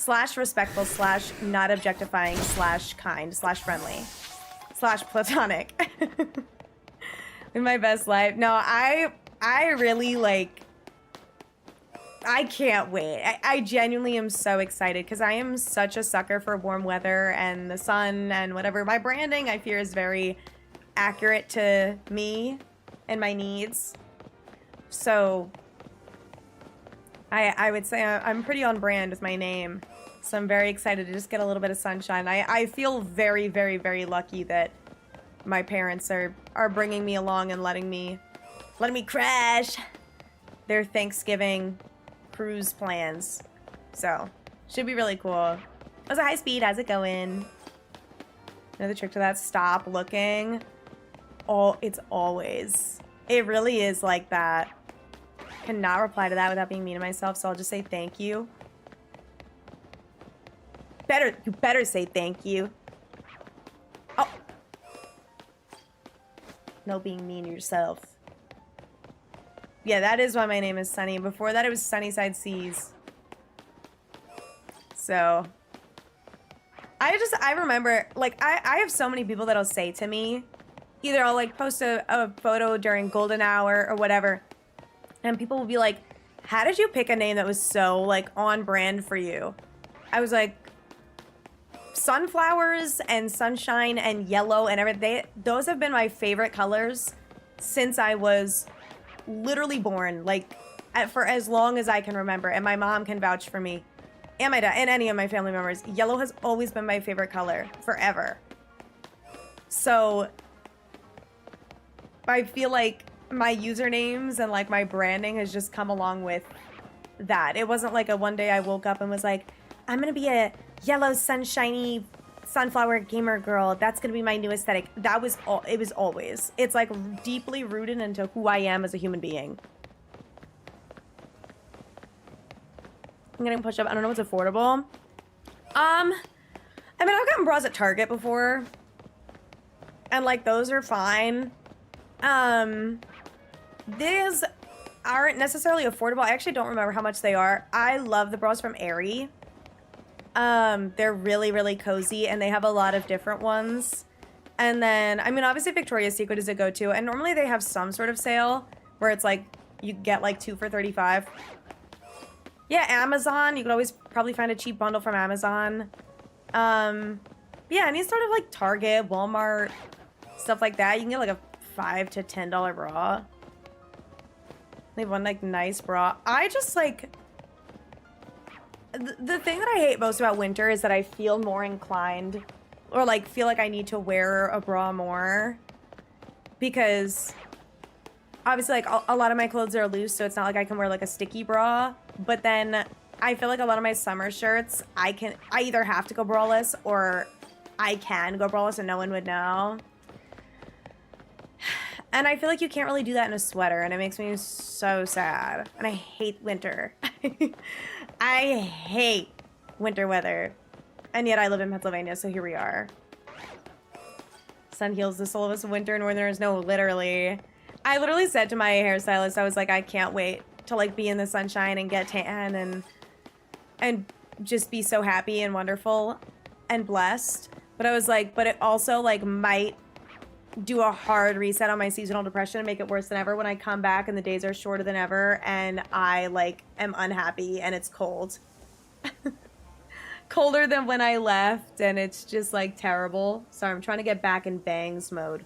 / respectful / not objectifying / kind / friendly / platonic. In my best life. No, I really like, I can't wait. I genuinely am so excited because I am such a sucker for warm weather and the sun and whatever. My branding, I fear, is very accurate to me and my needs. So I would say I'm pretty on brand with my name. So I'm very excited to just get a little bit of sunshine. I feel very, very, very lucky that my parents are bringing me along and letting me crash their Thanksgiving cruise plans. So should be really cool. It was a high speed. How's it going? know the trick to that? Stop looking. It's always. It really is like that. Cannot reply to that without being mean to myself, so I'll just say thank you. You better say thank you. Oh. No being mean to yourself. Yeah, that is why my name is Sunny. Before that, it was Sunnyside Seas. So, I remember, like, I have so many people that'll say to me, either I'll, like, post a photo during golden hour or whatever, and people will be like, how did you pick a name that was so, like, on brand for you? I was like, sunflowers and sunshine and yellow and everything, those have been my favorite colors since I was literally born, like, for as long as I can remember, and my mom can vouch for me. And my dad, and any of my family members. Yellow has always been my favorite color, forever. So, I feel like my usernames and like my branding has just come along with that. It wasn't like a one day I woke up and was like, I'm gonna be a yellow sunshiny sunflower gamer girl. That's gonna be my new aesthetic. It was always. It's like deeply rooted into who I am as a human being. I'm getting pushed up. I don't know what's affordable. I mean, I've gotten bras at Target before. And, like, those are fine. These aren't necessarily affordable. I actually don't remember how much they are. I love the bras from Aerie. They're really, really cozy, and they have a lot of different ones. And then, I mean, obviously Victoria's Secret is a go-to, and normally they have some sort of sale where it's, like, you get, like, 2 for $35. Yeah, Amazon. You could always probably find a cheap bundle from Amazon. Yeah, any sort of like Target, Walmart, stuff like that. You can get like a $5 to $10 bra. They have one like nice bra. I just like... The thing that I hate most about winter is that I feel more inclined or like feel like I need to wear a bra more. Because obviously like a lot of my clothes are loose, so it's not like I can wear like a sticky bra. But then I feel like a lot of my summer shirts, I either have to go braless or I can go braless and no one would know. And I feel like you can't really do that in a sweater, and it makes me so sad. And I hate winter. I hate winter weather. And yet I live in Pennsylvania, so here we are. Sun heals the soul of us winter, northerners. No, literally. I literally said to my hairstylist, I was like, I can't wait to like be in the sunshine and get tan and just be so happy and wonderful and blessed. But I was like, but it also like might do a hard reset on my seasonal depression and make it worse than ever when I come back and the days are shorter than ever and I like am unhappy and it's cold. Colder than when I left and it's just like terrible. Sorry, I'm trying to get back in bangs mode.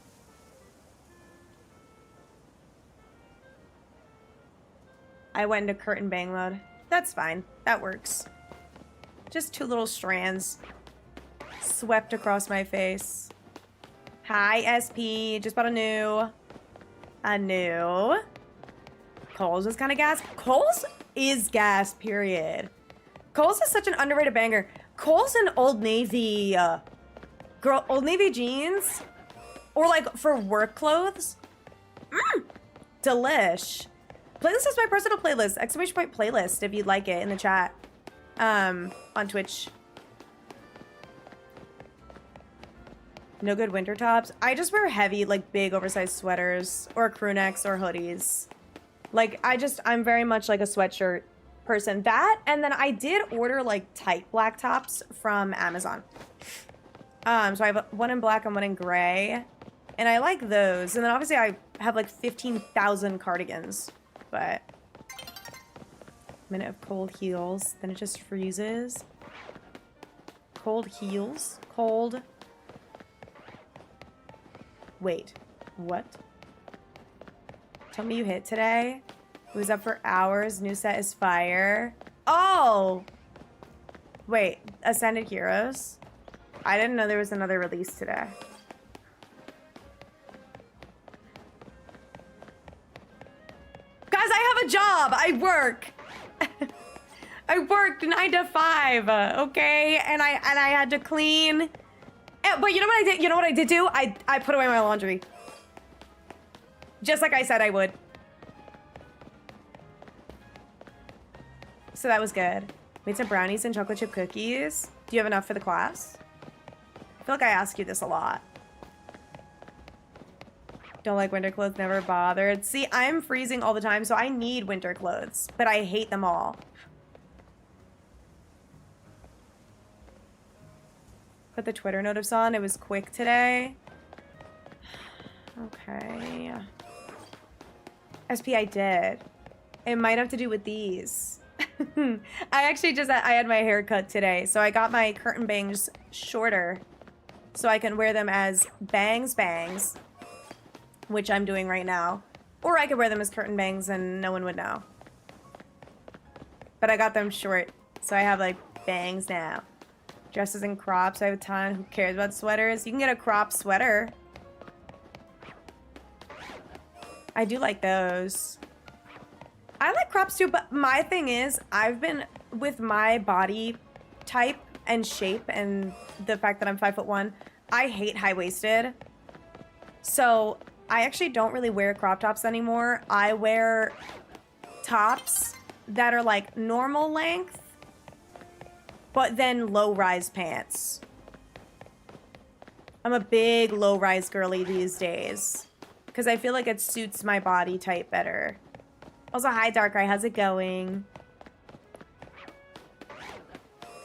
I went into curtain bang mode. That's fine. That works. Just 2 little strands swept across my face. Hi, SP. Just bought a new. Kohl's is kind of gas. Kohl's is gas, period. Kohl's is such an underrated banger. Kohl's and Old Navy. Girl, Old Navy jeans. Or like for work clothes. Delish. Playlist is my personal playlist. Exclamation point playlist if you'd like it in the chat. On Twitch. No good winter tops. I just wear heavy, like big oversized sweaters or crew necks or hoodies. Like I'm very much like a sweatshirt person. That, and then I did order like tight black tops from Amazon. So I have one in black and one in gray. And I like those. And then obviously I have like 15,000 cardigans. But minute of cold heels, then it just freezes. Cold heels, cold. Wait, what? Tell me you hit today. It was up for hours. New set is fire. Oh, wait, Ascended Heroes. I didn't know there was another release today. Guys, I have a job. I work. I worked 9 to 5, okay? And I had to clean But you know what I did? You know what I did do? I put away my laundry. Just like I said I would. So that was good. Made some brownies and chocolate chip cookies. Do you have enough for the class? I feel like I ask you this a lot. Don't like winter clothes, never bothered. See, I'm freezing all the time, so I need winter clothes, but I hate them all. Put the Twitter notice on. It was quick today. Okay. SP, I did. It might have to do with these. I had my hair cut today, so I got my curtain bangs shorter so I can wear them as bangs, which I'm doing right now. Or I could wear them as curtain bangs and no one would know. But I got them short, so I have like bangs now. Dresses and crops, I have a ton. Who cares about sweaters? You can get a crop sweater. I do like those. I like crops too, but my thing is, I've been, with my body type and shape and the fact that I'm 5'1", I hate high-waisted. So I actually don't really wear crop tops anymore. I wear tops that are like normal length, but then low-rise pants. I'm a big low-rise girly these days because I feel like it suits my body type better. Also, hi, Dark Eye. How's it going?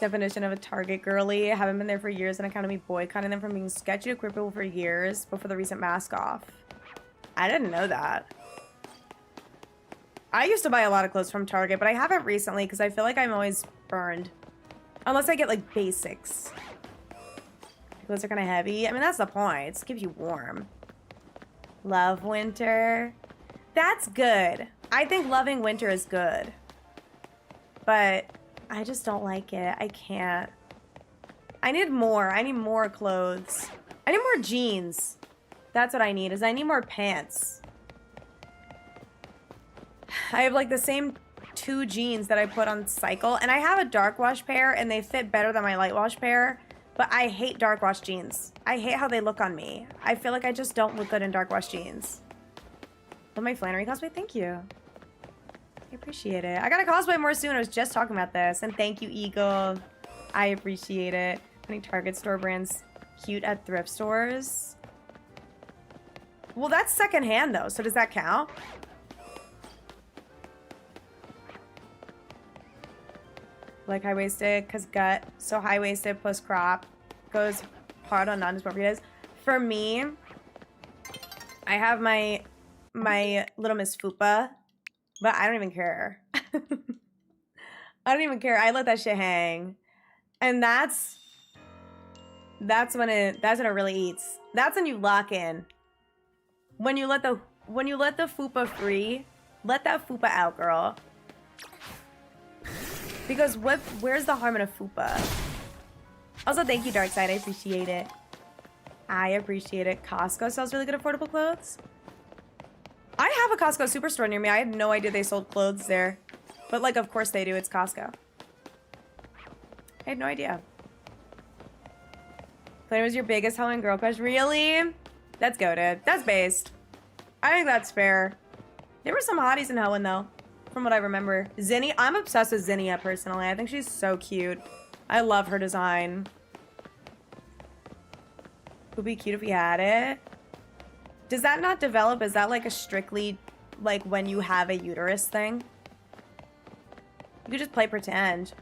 Definition of a Target girly. I haven't been there for years and I kind of be boycotting them from being sketchy to queer people for years before the recent mask off. I didn't know that. I used to buy a lot of clothes from Target, but I haven't recently because I feel like I'm always burned. Unless I get, like, basics. Clothes are kind of heavy. I mean, that's the point. It keeps you warm. Love winter. That's good. I think loving winter is good. But I just don't like it. I can't. I need more. I need more clothes. I need more jeans. That's what I need, is I need more pants. I have like the same 2 jeans that I put on cycle, and I have a dark wash pair and they fit better than my light wash pair, but I hate dark wash jeans. I hate how they look on me. I feel like I just don't look good in dark wash jeans. Love my Flannery cosplay, thank you. I appreciate it. I gotta cosplay more soon. I was just talking about this, and thank you, Eagle. I appreciate it. Putting Target store brands cute at thrift stores. Well, that's secondhand though, so does that count? Like high-waisted, cause gut. So high-waisted plus crop goes hard on non-appropriate. For me, I have my Little Miss Fupa, but I don't even care. I don't even care. I let that shit hang, and that's when it really eats. That's when you lock in. When you let the Fupa free, let that Fupa out, girl. Because where's the harm in a Fupa? Also, thank you, Darkside. I appreciate it. I appreciate it. Costco sells really good affordable clothes. I have a Costco superstore near me. I had no idea they sold clothes there. But, like, of course they do. It's Costco. I had no idea. Claire was your biggest Halloween girl crush. Really? That's goated. That's based. I think that's fair. There were some hotties in Halloween, though. From what I remember. Zinnia. I'm obsessed with Zinnia, personally. I think she's so cute. I love her design. Would be cute if we had it. Does that not develop? Is that like a strictly, like, when you have a uterus thing? You could just play pretend.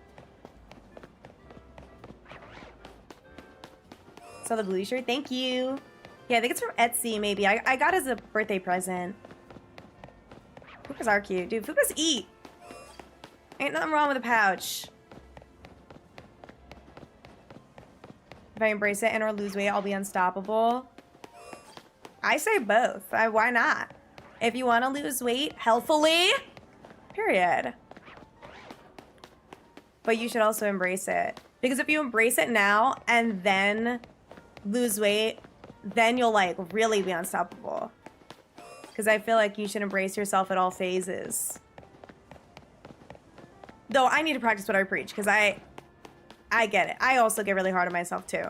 Saw the blue shirt. Thank you. Yeah, I think it's from Etsy, maybe. I got it as a birthday present. Fupas are cute. Dude, Fupas eat. Ain't nothing wrong with a pouch. If I embrace it and or lose weight, I'll be unstoppable. I say both. Why not? If you want to lose weight healthily, period. But you should also embrace it. Because if you embrace it now and then lose weight, then you'll, like, really be unstoppable. Because I feel like you should embrace yourself at all phases. Though I need to practice what I preach, because I get it. I also get really hard on myself, too.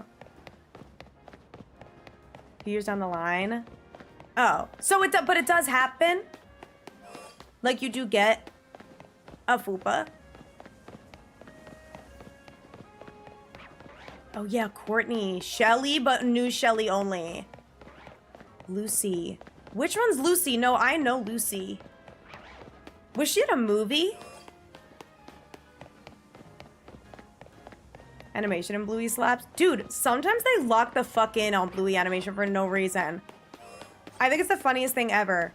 few years down the line. Oh, so but it does happen? Like, you do get a fupa? Oh, yeah, Courtney. Shelly, but new Shelly only. Lucy. Which one's Lucy? No, I know Lucy. Was she in a movie? Animation in Bluey slaps? Dude, sometimes they lock the fuck in on Bluey animation for no reason. I think it's the funniest thing ever.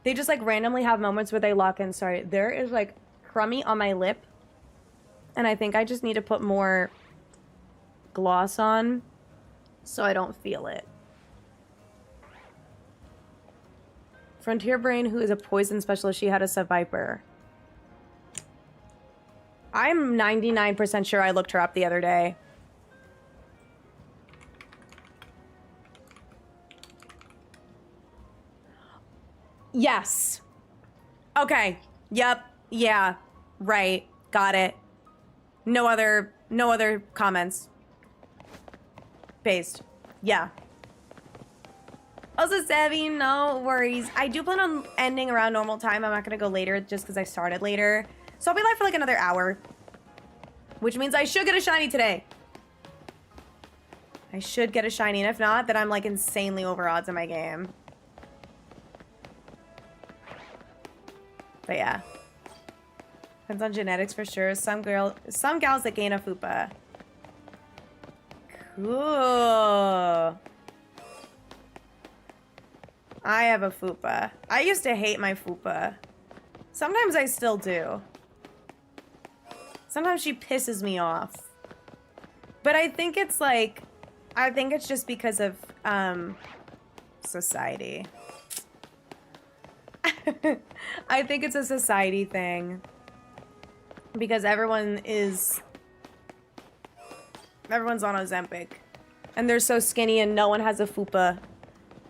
They just like randomly have moments where they lock in. Sorry, there is like crummy on my lip. And I think I just need to put more gloss on so I don't feel it. Frontier Brain, who is a poison specialist, she had a Viper. I'm 99% sure I looked her up the other day. Yes. Okay. Yep. Yeah. Right. Got it. No other comments. Based. Yeah. Also, Savvy, no worries. I do plan on ending around normal time. I'm not going to go later just because I started later. So I'll be live for like another hour. Which means I should get a shiny today. I should get a shiny. And if not, then I'm like insanely over odds in my game. But yeah. Depends on genetics for sure. Some gals that gain a fupa. Cool. I have a fupa. I used to hate my fupa. Sometimes I still do. Sometimes she pisses me off. But I think it's like, I think it's just because of society. I think it's a society thing. Because everyone's on Ozempic. And they're so skinny and no one has a fupa.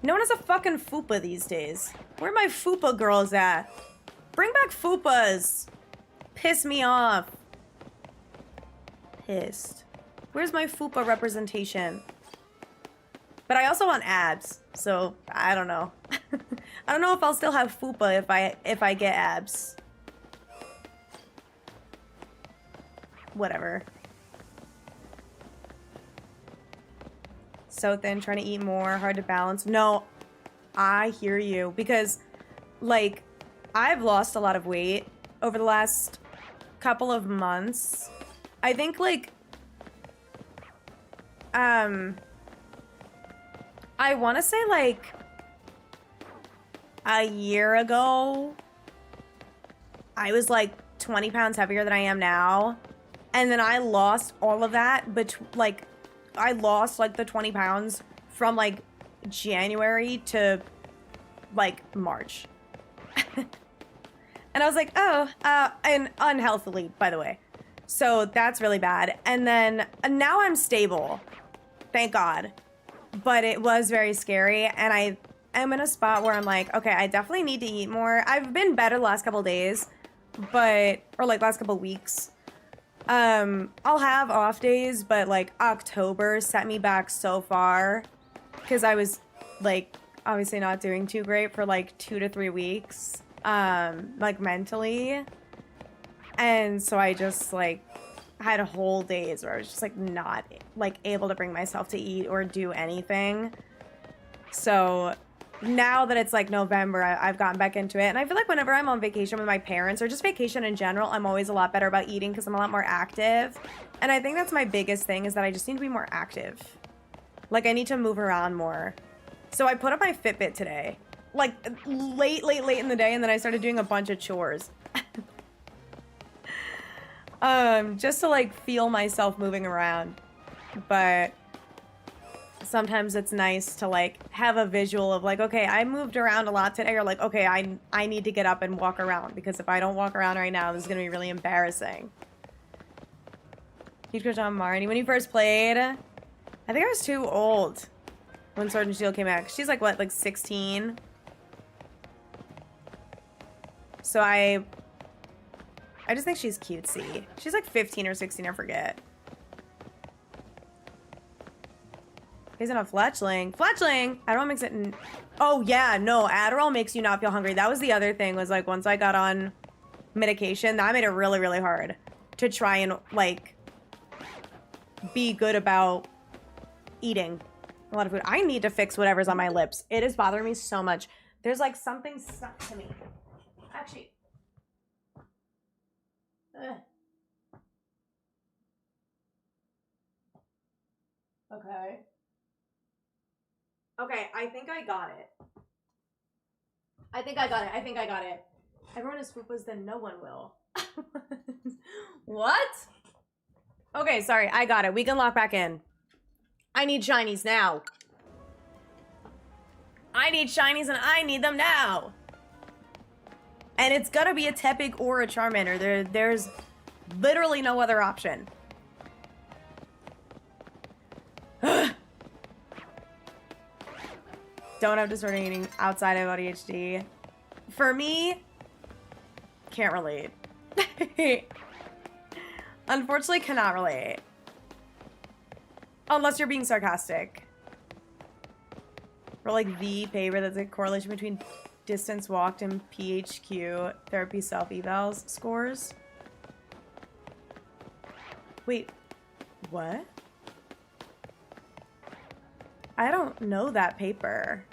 No one has a fucking fupa these days. Where are my fupa girls at? Bring back fupas. Piss me off. Pissed. Where's my fupa representation? But I also want abs, so I don't know. I don't know if I'll still have fupa if I get abs. Whatever. So thin, trying to eat more, hard to balance. No, I hear you. Because, like, I've lost a lot of weight over the last couple of months. I think, like, I want to say, like, a year ago, I was, like, 20 pounds heavier than I am now. And then I lost all of that, but, like, I lost, like, the 20 pounds from, like, January to, like, March. And I was like, oh, and unhealthily, by the way. So that's really bad. And then now I'm stable. Thank God. But it was very scary. And I am in a spot where I'm like, okay, I definitely need to eat more. I've been better the last couple days, or like last couple weeks. I'll have off days, but like October set me back so far because I was like obviously not doing too great for like 2 to 3 weeks, like mentally. And so I just like had whole days where I was just like not like able to bring myself to eat or do anything. So now that it's like November, I've gotten back into it. And I feel like whenever I'm on vacation with my parents or just vacation in general, I'm always a lot better about eating because I'm a lot more active. And I think that's my biggest thing is that I just need to be more active. Like I need to move around more. So I put up my Fitbit today, like late in the day. And then I started doing a bunch of chores. Just to like feel myself moving around. But sometimes it's nice to like have a visual of like, okay, I moved around a lot today, or like, okay, I need to get up and walk around because if I don't walk around right now, this is gonna be really embarrassing. Huge crush on Marnie. When you first played, I think I was too old when Sword and Shield came out. She's like what, like 16? So I just think she's cutesy. She's like 15 or 16, I forget. Isn't a fletchling. Fletchling! Adderall makes it... Oh, yeah, no. Adderall makes you not feel hungry. That was the other thing, was, like, once I got on medication, that made it really, really hard to try and, like, be good about eating a lot of food. I need to fix whatever's on my lips. It is bothering me so much. There's, like, something stuck to me. Actually... Ugh. Okay. Okay, I think I got it. I think I got it. Everyone is fupas, then no one will. What? Okay, sorry, I got it. We can lock back in. I need shinies now. I need shinies and I need them now. And it's gonna be a Tepig or a Charmander. There's literally no other option. Don't have disordered eating outside of ADHD. For me, can't relate. Unfortunately, cannot relate. Unless you're being sarcastic. For like the paper that's a correlation between distance walked and PHQ therapy self-evals scores. Wait, what? I don't know that paper.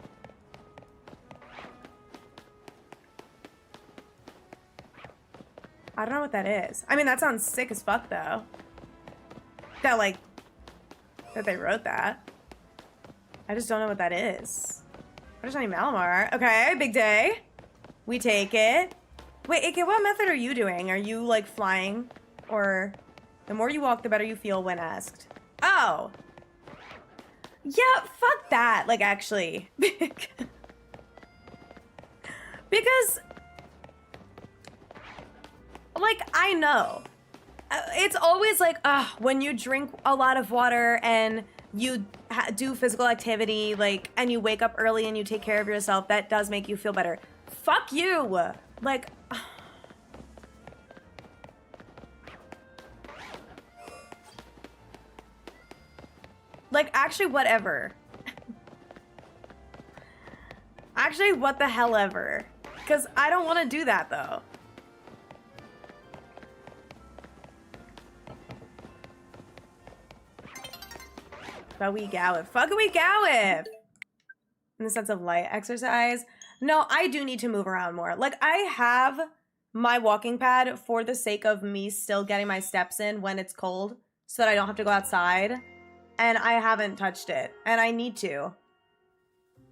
I don't know what that is. I mean, that sounds sick as fuck, though. That, like, that they wrote that. I just don't know what that is. What is Johnny Malamar? Okay, big day. We take it. Wait, AK, what method are you doing? Are you, like, flying? Or the more you walk, the better you feel when asked? Oh. Yeah, fuck that. Like, actually. Because... like, I know. It's always like, when you drink a lot of water and you do physical activity, like, and you wake up early and you take care of yourself, that does make you feel better. Fuck you! Like... like, actually, whatever. Actually, what the hell ever. Because I don't want to do that, though. But we gowif. Fuck we gowif! In the sense of light exercise. No, I do need to move around more. Like, I have my walking pad for the sake of me still getting my steps in when it's cold. So that I don't have to go outside. And I haven't touched it. And I need to.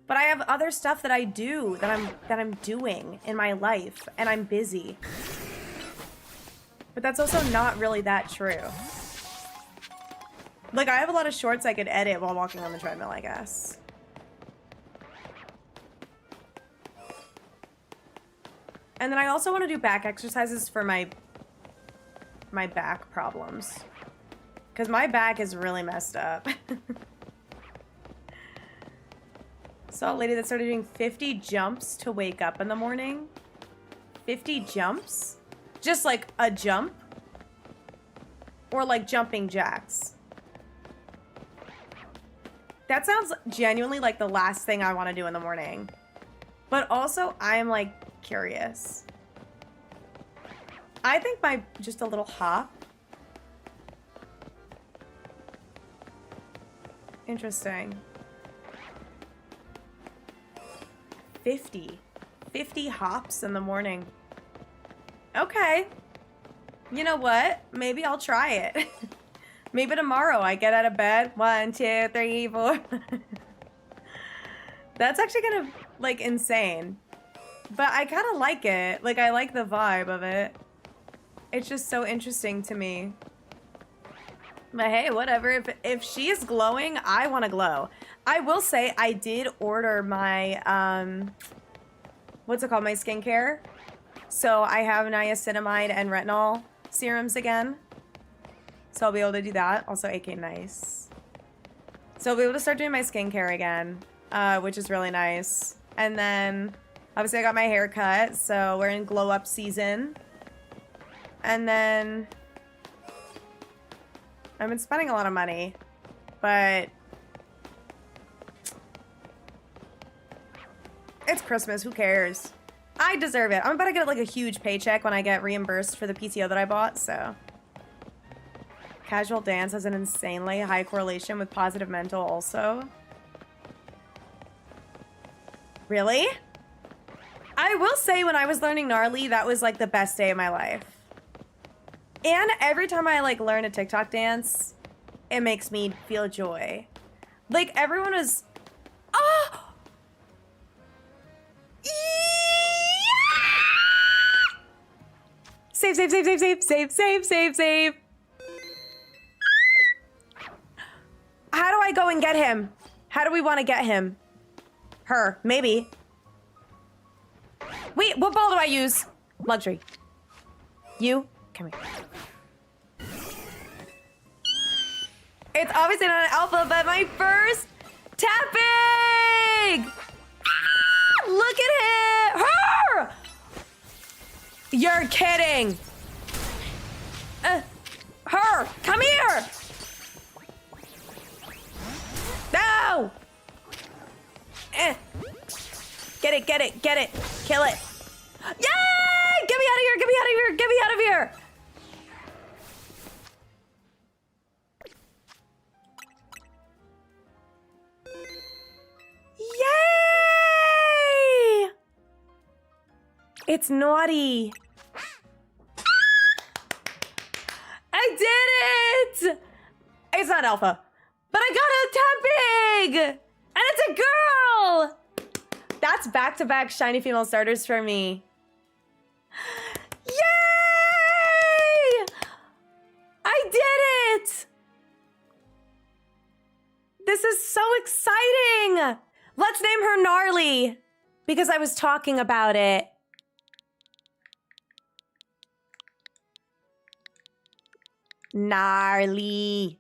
But I have other stuff that I do, that I'm doing in my life. And I'm busy. But that's also not really that true. Like, I have a lot of shorts I could edit while walking on the treadmill, I guess. And then I also want to do back exercises for my back problems. Because my back is really messed up. Saw a lady that started doing 50 jumps to wake up in the morning. 50 jumps? Just like a jump? Or like jumping jacks? That sounds genuinely like the last thing I want to do in the morning. But also, I'm like curious. I think just a little hop. Interesting. 50 hops in the morning. Okay. You know what? Maybe I'll try it. Maybe tomorrow I get out of bed. 1, 2, 3, 4. That's actually kind of, like, insane. But I kind of like it. Like, I like the vibe of it. It's just so interesting to me. But hey, whatever. If she is glowing, I want to glow. I will say I did order my, what's it called? My skincare. So I have niacinamide and retinol serums again. So I'll be able to do that. Also, AK nice. So I'll be able to start doing my skincare again, which is really nice. And then, obviously, I got my hair cut, so we're in glow up season. And then, I've been spending a lot of money, but It's Christmas, who cares? I deserve it. I'm about to get like a huge paycheck when I get reimbursed for the PTO that I bought, so. Casual dance has an insanely high correlation with positive mental also. Really? I will say when I was learning gnarly, that was like the best day of my life. And every time I like learn a TikTok dance, it makes me feel joy. Like everyone was, oh! Yeah! Save, save, save, save, save, save, save, save, save. How do I go and get him? How do we want to get him? Her, maybe. Wait, what ball do I use? Luxury. You, come here. It's obviously not an alpha, but my first TEPIG! Ah, look at him! Her! You're kidding. Her, come here! No! Get it, get it, get it. Kill it. Yay! Get me out of here, get me out of here, get me out of here! Yay! It's naughty. I did it! It's not alpha, but I got a TEPIG! And it's a girl! That's back-to-back shiny female starters for me. Yay! I did it! This is so exciting! Let's name her Gnarly, because I was talking about it. Gnarly.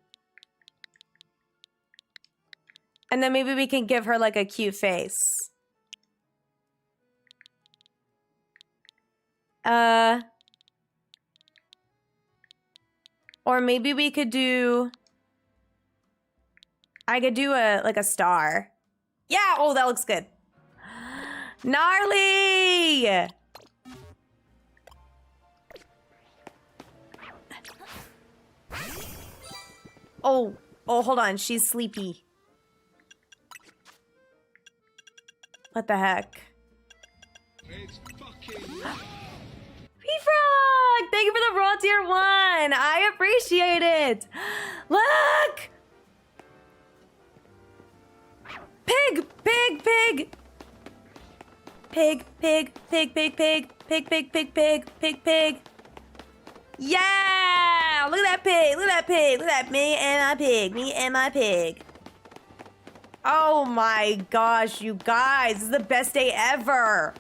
And then maybe we can give her like a cute face. Or maybe we could do, I could do like a star. Yeah, oh, that looks good. Gnarly! Oh, hold on, she's sleepy. What the heck? It's fucking... P-Frog! Thank you for the raw tier 1! I appreciate it! Look! Pig! Pig! Pig! Pig, pig, pig, pig, pig, pig, pig, pig, pig, pig, pig. Yeah! Look at that pig! Look at that pig! Look at me and my pig! Me and my pig! Oh my gosh, you guys, this is the best day ever.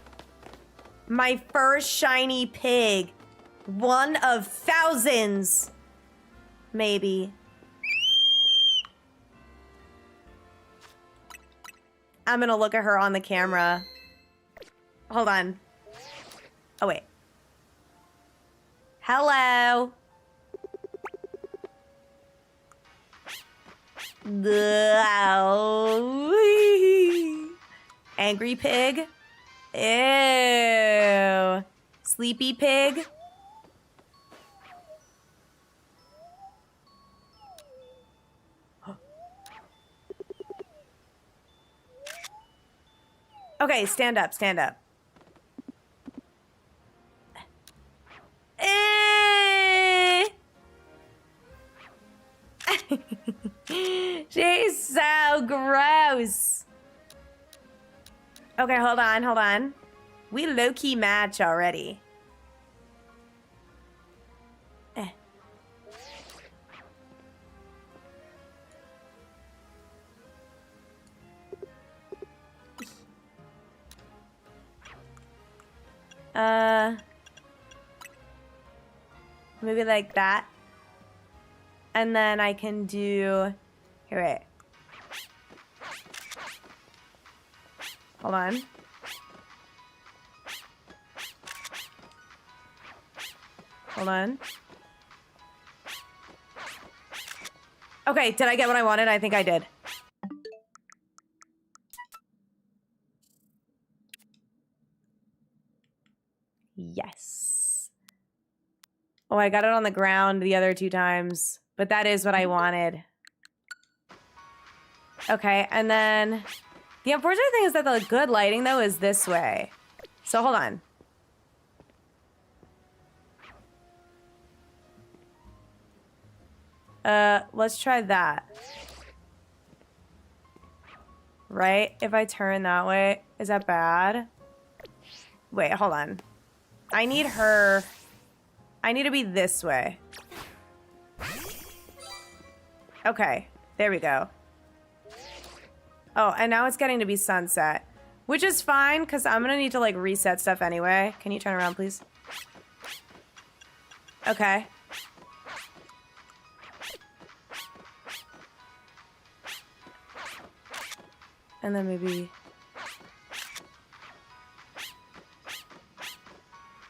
My first shiny pig. One of thousands. Maybe. I'm gonna look at her on the camera. Hold on. Oh, wait. Hello. Angry pig. Ew. Sleepy pig. Okay, stand up, stand up. She's so gross. Okay, hold on, hold on. We low-key match already. Maybe like that. And then I can do, here, wait. Hold on. Hold on. Okay, did I get what I wanted? I think I did. Oh, I got it on the ground the other 2 times. But that is what I wanted. Okay, and then... The unfortunate thing is that the good lighting, though, is this way. So, hold on. Let's try that. Right? If I turn that way, is that bad? Wait, hold on. I need her... I need to be this way. Okay, there we go. Oh, and now it's getting to be sunset. Which is fine, because I'm going to need to, like, reset stuff anyway. Can you turn around, please? Okay. And then maybe...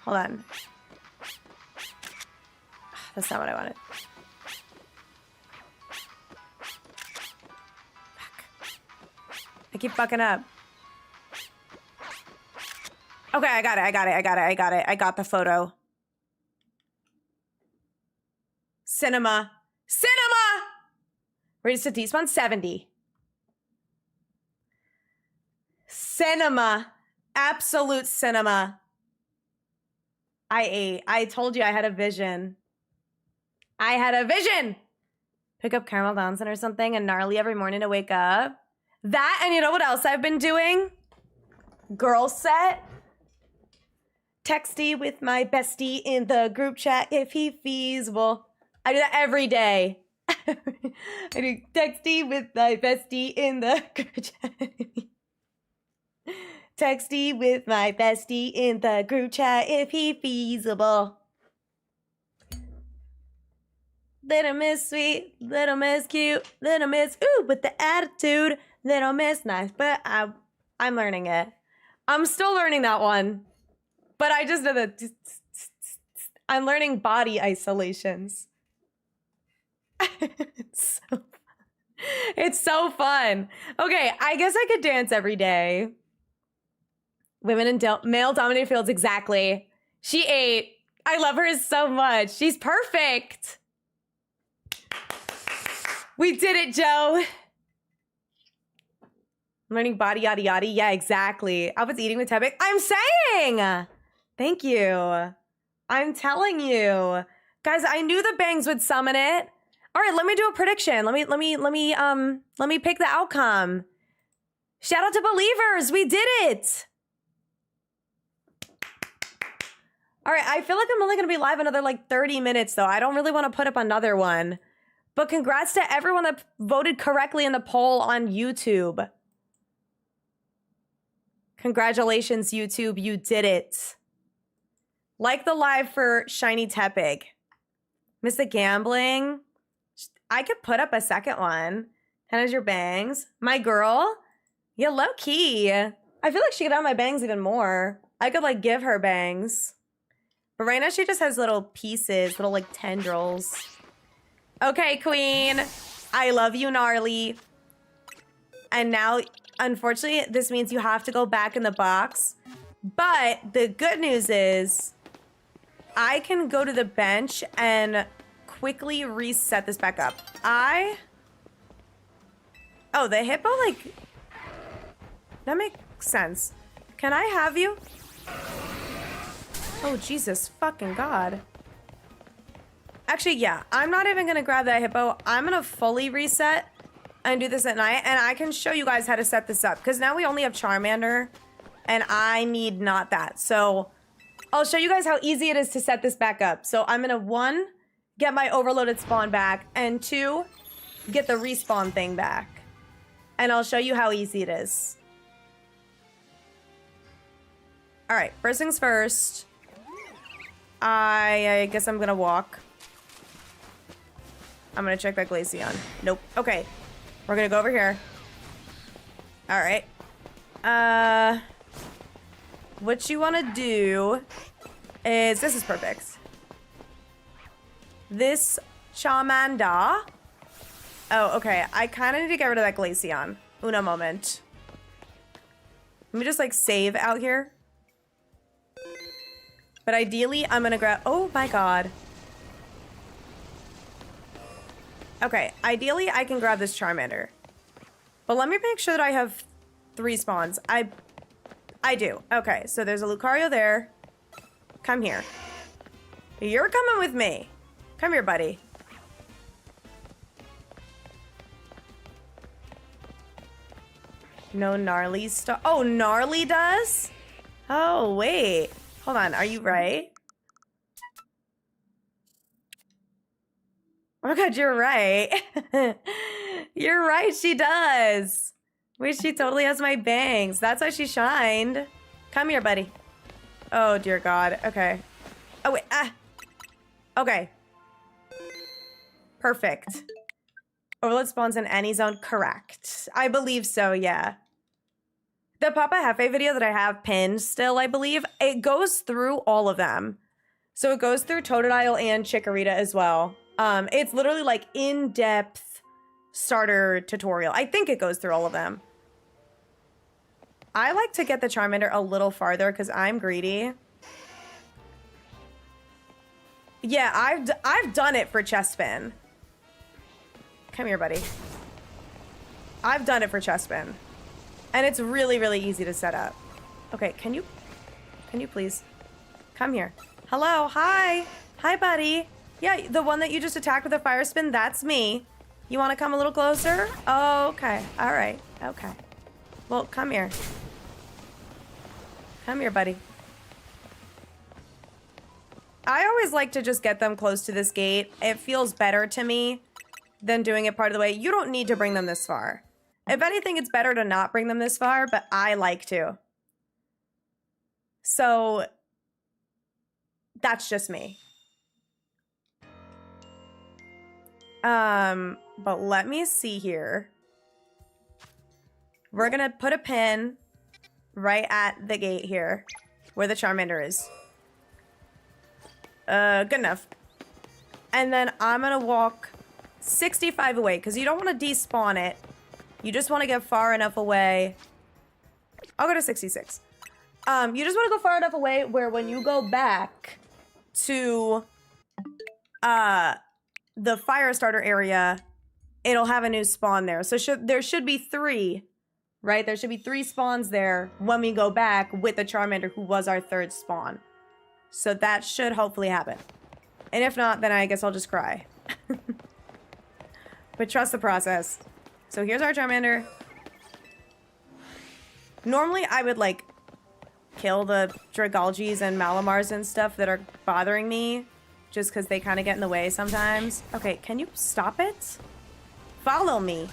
Hold on. That's not what I wanted. I keep fucking up. Okay, I got it. I got the photo. Cinema. Raised to despawn 70. Cinema. Absolute cinema. I ate. I told you I had a vision. Pick up caramel Johnson or something and gnarly every morning to wake up. That, and you know what else I've been doing? Girl set. Texty with my bestie in the group chat if he feasible. I do that every day. I do texty with my bestie in the group chat. Texty with my bestie in the group chat if he feasible. Little Miss Sweet, Little Miss Cute, Little Miss Ooh with the attitude, Little Miss Nice, but I'm learning it. I'm still learning that one, but I just know that I'm learning body isolations. It's so fun. Okay, I guess I could dance every day. Women in male-dominated fields, exactly. She ate. I love her so much. She's perfect. We did it, Joe. Learning body, yada, yada. Yeah, exactly. I was eating with TEPIG. I'm saying. Thank you. I'm telling you. Guys, I knew the bangs would summon it. All right, let me do a prediction. Let me pick the outcome. Shout out to believers. We did it. All right, I feel like I'm only going to be live another like 30 minutes, though. I don't really want to put up another one. But congrats to everyone that voted correctly in the poll on YouTube. Congratulations, YouTube. You did it. Like the live for Shiny TEPIG. Miss the gambling. I could put up a second one. How's your bangs? My girl? Yeah, low key. I feel like she could have my bangs even more. I could like give her bangs. But right now she just has little pieces, little like tendrils. Okay, queen. I love you, gnarly. And now, unfortunately, this means you have to go back in the box. But the good news is I can go to the bench and quickly reset this back up. Oh, the hippo, like... That makes sense. Can I have you? Oh, Jesus fucking God. Actually, yeah. I'm not even going to grab that hippo. I'm going to fully reset and do this at night. And I can show you guys how to set this up. Because now we only have Charmander. And I need not that. So I'll show you guys how easy it is to set this back up. So I'm going to, 1, get my overloaded spawn back. And 2, get the respawn thing back. And I'll show you how easy it is. All right. First things first. I guess I'm going to walk. I'm gonna check that Glaceon. Nope. Okay. We're gonna go over here. Alright. What you wanna do is... This is perfect. This Charmander. Oh, okay. I kinda need to get rid of that Glaceon. Uno moment. Let me just, like, save out here. But ideally, I'm gonna grab... Oh, my God. Okay, ideally I can grab this Charmander. But let me make sure that I have 3 spawns. I do. Okay, so there's a Lucario there. Come here. You're coming with me. Come here, buddy. No Gnarly star. Oh, Gnarly does? Oh, wait. Hold on. Are you right? Oh my god, you're right. You're right, she does. Wait, she totally has my bangs. That's why she shined. Come here, buddy. Oh, dear God. Okay. Oh, wait. Ah. Okay. Perfect. Overload spawns in any zone. Correct. I believe so, yeah. The Papa Hefe video that I have pinned still, I believe, it goes through all of them. So it goes through Totodile and Chikorita as well. It's literally like in-depth starter tutorial. I think it goes through all of them. I like to get the Charmander a little farther because I'm greedy. Yeah, I've done it for Chespin. Come here, buddy. I've done it for Chespin. And it's really, really easy to set up. Okay, can you please come here? Hello, hi. Hi, buddy. Yeah, the one that you just attacked with a fire spin, that's me. You want to come a little closer? Oh, okay. All right. Okay. Well, come here. Come here, buddy. I always like to just get them close to this gate. It feels better to me than doing it part of the way. You don't need to bring them this far. If anything, it's better to not bring them this far, but I like to. So that's just me. But let me see here. We're gonna put a pin right at the gate here, where the Charmander is. Good enough. And then I'm gonna walk 65 away, because you don't want to despawn it. You just want to get far enough away. I'll go to 66. You just want to go far enough away where when you go back to the fire starter area, it'll have a new spawn there. So there should be 3, right? There should be 3 spawns there when we go back with the Charmander who was our 3rd spawn. So that should hopefully happen. And if not, then I guess I'll just cry. But trust the process. So here's our Charmander. Normally I would like kill the Dragalgis and Malamars and stuff that are bothering me, just because they kind of get in the way sometimes. Okay, can you stop it? Follow me.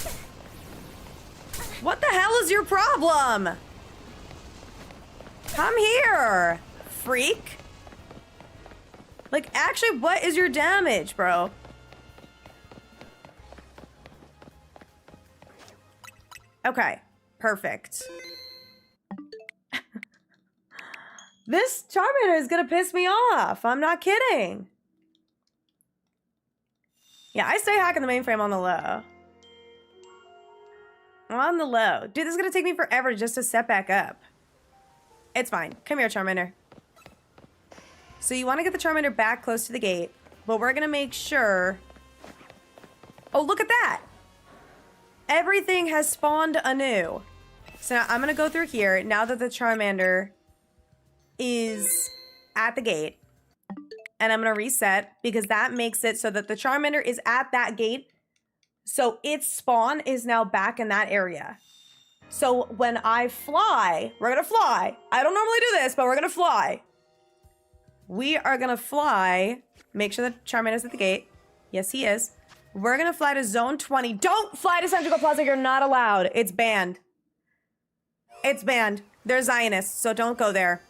What the hell is your problem? Come here, freak. Like, actually, what is your damage, bro? Okay, perfect. This Charmander is gonna piss me off. I'm not kidding. Yeah, I stay hacking the mainframe on the low. On the low. Dude, this is gonna take me forever just to set back up. It's fine. Come here, Charmander. So you want to get the Charmander back close to the gate, but we're gonna make sure... Oh, look at that! Everything has spawned anew. So now I'm gonna go through here, now that the Charmander is at the gate. And I'm gonna reset, because that makes it so that the Charmander is at that gate. So its spawn is now back in that area. So when I fly, we're gonna fly. I don't normally do this, but we're gonna fly. We are gonna fly. Make sure that Charmander's at the gate. Yes, he is. We're gonna fly to zone 20. Don't fly to Central Plaza. You're not allowed. It's banned. It's banned. They're Zionists, so don't go there.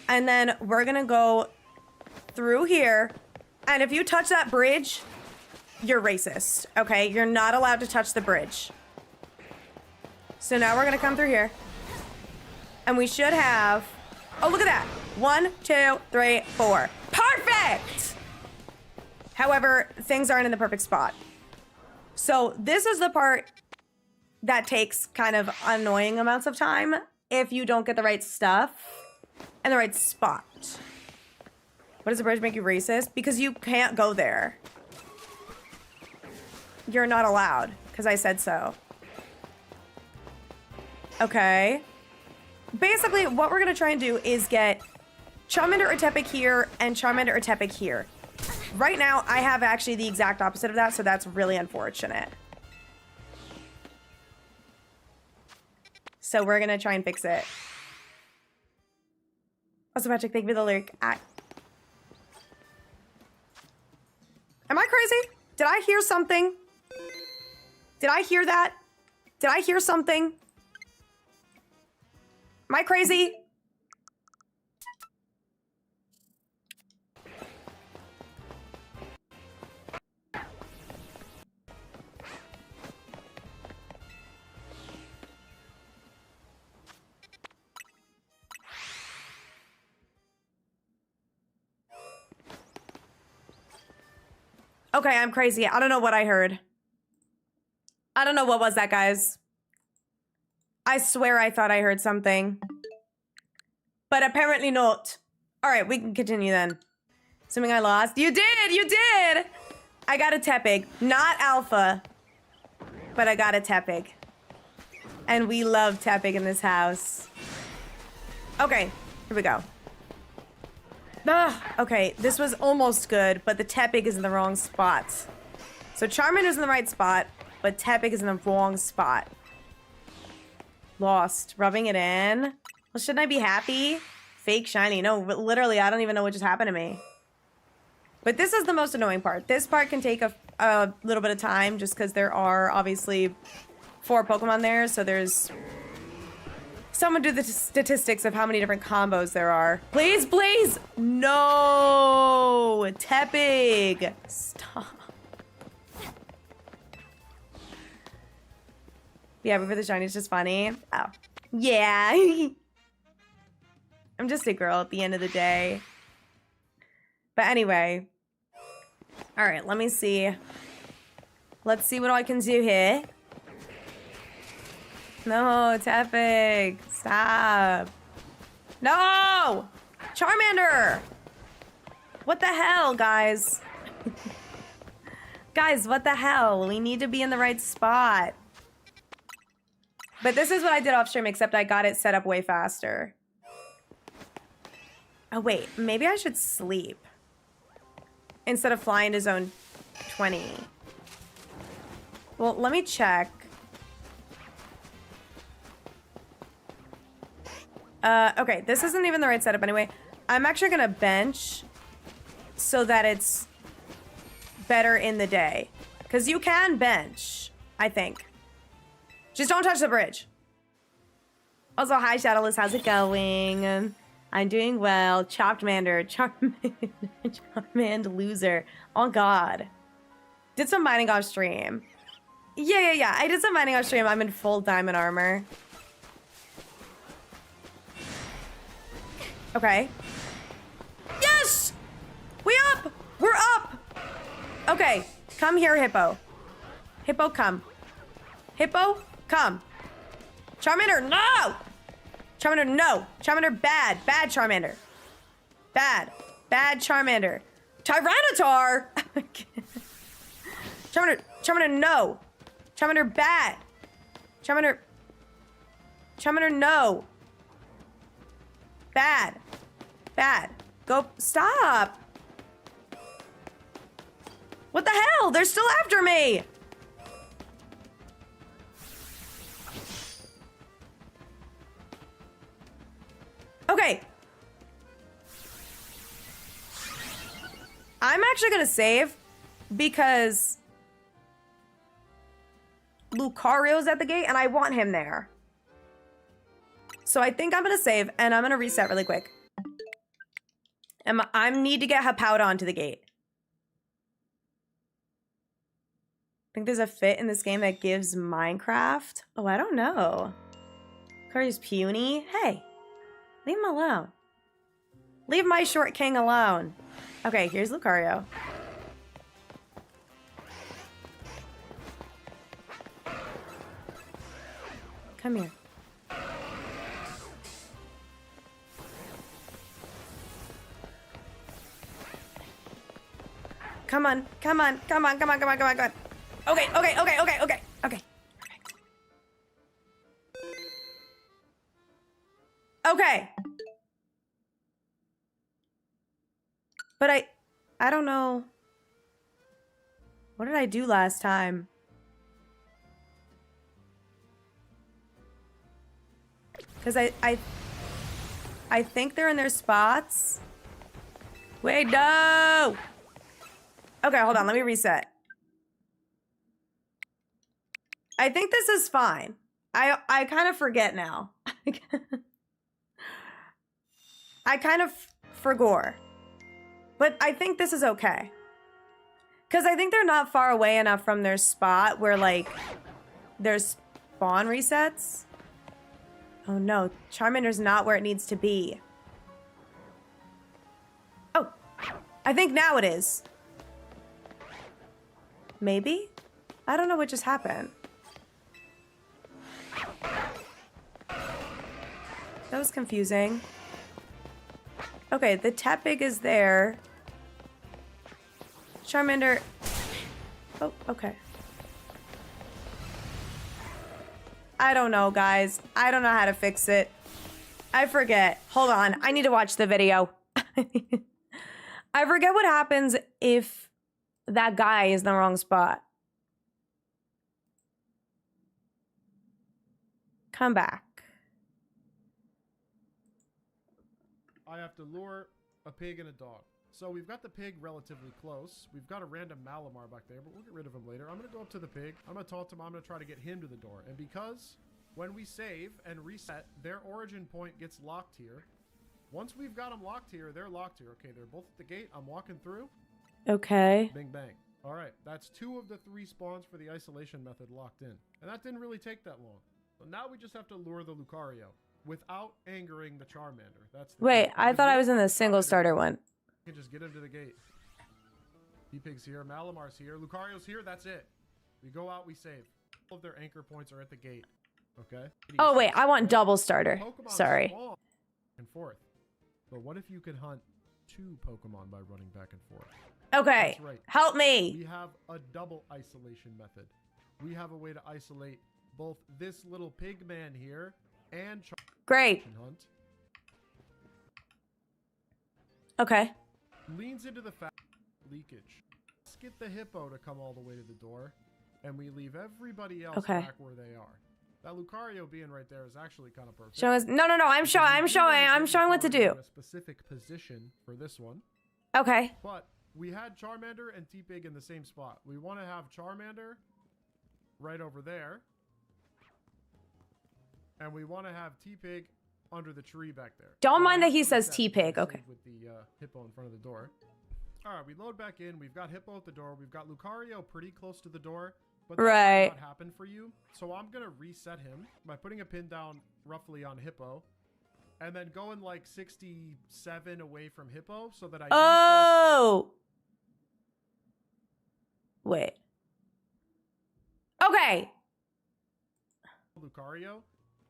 And then we're gonna go through here. And if you touch that bridge, you're racist, okay? You're not allowed to touch the bridge. So now we're gonna come through here. And we should have... Oh, look at that. 1, 2, 3, 4. Perfect! However, things aren't in the perfect spot. So this is the part that takes kind of annoying amounts of time if you don't get the right stuff in the right spot. What does the bridge make you racist? Because you can't go there. you're not allowed, because I said so. Okay. Basically, what we're going to try and do is get Charmander or Tepig here and Charmander or Tepig here. Right now, I have actually the exact opposite of that, so that's really unfortunate. So we're going to try and fix it. Also, Patrick, thank you for the lyric. Am I crazy? Did I hear something? Did I hear that? Did I hear something? Am I crazy? Okay, I'm crazy. I don't know what I heard. I don't know what was that, guys. I swear I thought I heard something. But apparently not. All right, we can continue then. Assuming I lost. You did! You did! I got a Tepig. Not Alpha. But I got a Tepig. And we love Tepig in this house. Okay, here we go. Okay, this was almost good, but the Tepig is in the wrong spot. So Charmander's in the right spot, but Tepig is in the wrong spot. Lost. Rubbing it in. Well, shouldn't I be happy? Fake shiny. No, literally, I don't even know what just happened to me. But this is the most annoying part. This part can take a little bit of time just because there are obviously 4 Pokemon there, so there's... Someone do the statistics of how many different combos there are. Please, please! No! Tepig! Stop. Yeah, but for the shiny, it's just funny. Oh. Yeah. I'm just a girl at the end of the day. But anyway. Alright, let me see. Let's see what I can do here. No, Tepig. Stop. No! Charmander! What the hell, guys? Guys, what the hell? We need to be in the right spot. But this is what I did off stream, except I got it set up way faster. Oh, wait. Maybe I should sleep. Instead of flying to zone 20. Well, let me check. Okay, this isn't even the right setup anyway. I'm actually gonna bench so that it's better in the day. Because you can bench, I think. Just don't touch the bridge. Also, hi, Shadowless. How's it going? I'm doing well. Chopped Mander. Charmand loser. Oh, God. Did some mining off stream. Yeah. I did some mining off stream. I'm in full diamond armor. Okay. Yes! We up! We're up! Okay. Come here, Hippo. Hippo, come. Hippo, come. Charmander, no! Charmander, no. Charmander, bad. Bad Charmander. Bad. Bad Charmander. Tyranitar! Charmander, no. Charmander, bad. Charmander, no. Bad. Bad. Go, stop. What the hell? They're still after me. Okay. I'm actually gonna save because Lucario's at the gate and I want him there. So I think I'm gonna save and I'm gonna reset really quick. And I need to get Hapouda onto the gate. I think there's a fit in this game that gives Minecraft. Oh, I don't know. Lucario's puny. Hey, leave him alone. Leave my short king alone. Okay, here's Lucario. Come here. Come on, come on, come on, come on, come on, come on, come on. Okay, okay, okay, okay, okay, okay. Okay. But I don't know. What did I do last time? Because I think they're in their spots. Wait, no! Okay, hold on, let me reset. I think this is fine. I kind of forget now. I kind of forgot. But I think this is okay. Because I think they're not far away enough from their spot where, like, their spawn resets. Oh no, Charmander's not where it needs to be. Oh, I think now it is. Maybe? I don't know what just happened. That was confusing. Okay, the TEPIG is there. Charmander. Oh, okay. I don't know, guys. I don't know how to fix it. I forget. Hold on. I need to watch the video. I forget what happens if that guy is in the wrong spot. Come back. I have to lure a pig and a dog. So we've got the pig relatively close. We've got a random Malamar back there, but we'll get rid of him later. I'm going to go up to the pig. I'm going to talk to him. I'm going to try to get him to the door. And because when we save and reset, their origin point gets locked here. Once we've got them locked here, they're locked here. Okay, they're both at the gate. I'm walking through. Okay. Bing, bang. All right, that's 2 of the 3 spawns for the isolation method locked in. And that didn't really take that long. So now we just have to lure the Lucario without angering the Charmander. That's the Wait, key. I thought I was in the single starter one. You can just get him to the gate. TEPIG's here, Malamar's here, Lucario's here, that's it. We go out, we save. All of their anchor points are at the gate. Okay? Oh, wait, I want double starter. Pokemon Sorry. spawn and forth. But what if you could hunt 2 Pokemon by running back and forth? Okay. That's right. Help me. We have a double isolation method. We have a way to isolate both this little pig man here and Great. hunt. Okay. Leans into the fact leakage. Let's get the hippo to come all the way to the door, and we leave everybody else back where they are. That Lucario being right there is actually kind of perfect. Show us. No, no, no. I'm showing what to do. A specific position for this one. Okay. But we had Charmander and TEPIG in the same spot. We want to have Charmander right over there. And we want to have TEPIG under the tree back there. Don't mind that he says TEPIG. Okay. With the hippo in front of the door. All right, we load back in. We've got hippo at the door. We've got Lucario pretty close to the door. But that might not happen for you. So I'm going to reset him by putting a pin down roughly on hippo. And then going like 67 away from hippo so that I... Oh! Wait. Okay. Lucario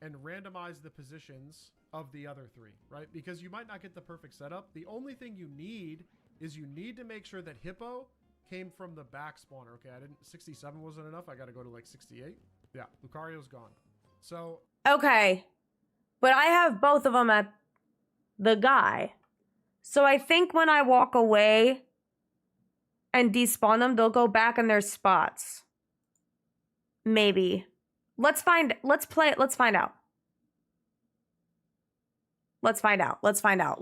and randomize the positions of the other 3, right? Because you might not get the perfect setup. The only thing you need is you need to make sure that hippo came from the back spawner. Okay, 67 wasn't enough. I got to go to like 68. Yeah, Lucario's gone. So. Okay. But I have both of them at the guy. So I think when I walk away and despawn them, they'll go back in their spots. Maybe. Let's find out. Let's find out.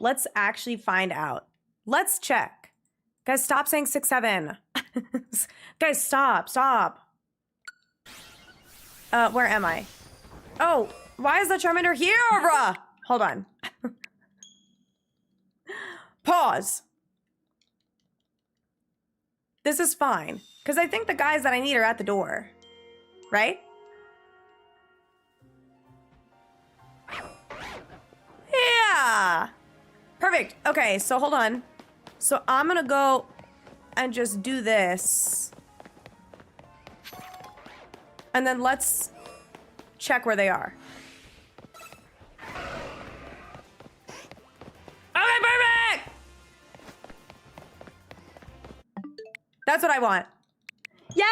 Let's actually find out. Let's check. Guys, stop saying 6-7. Guys, stop. Where am I? Oh, why is the Charmander here? Hold on. Pause. This is fine. Because I think the guys that I need are at the door. Right? Yeah. Perfect. Okay, so hold on. So I'm gonna go and just do this. And then let's check where they are. Okay, perfect! That's what I want. Yay!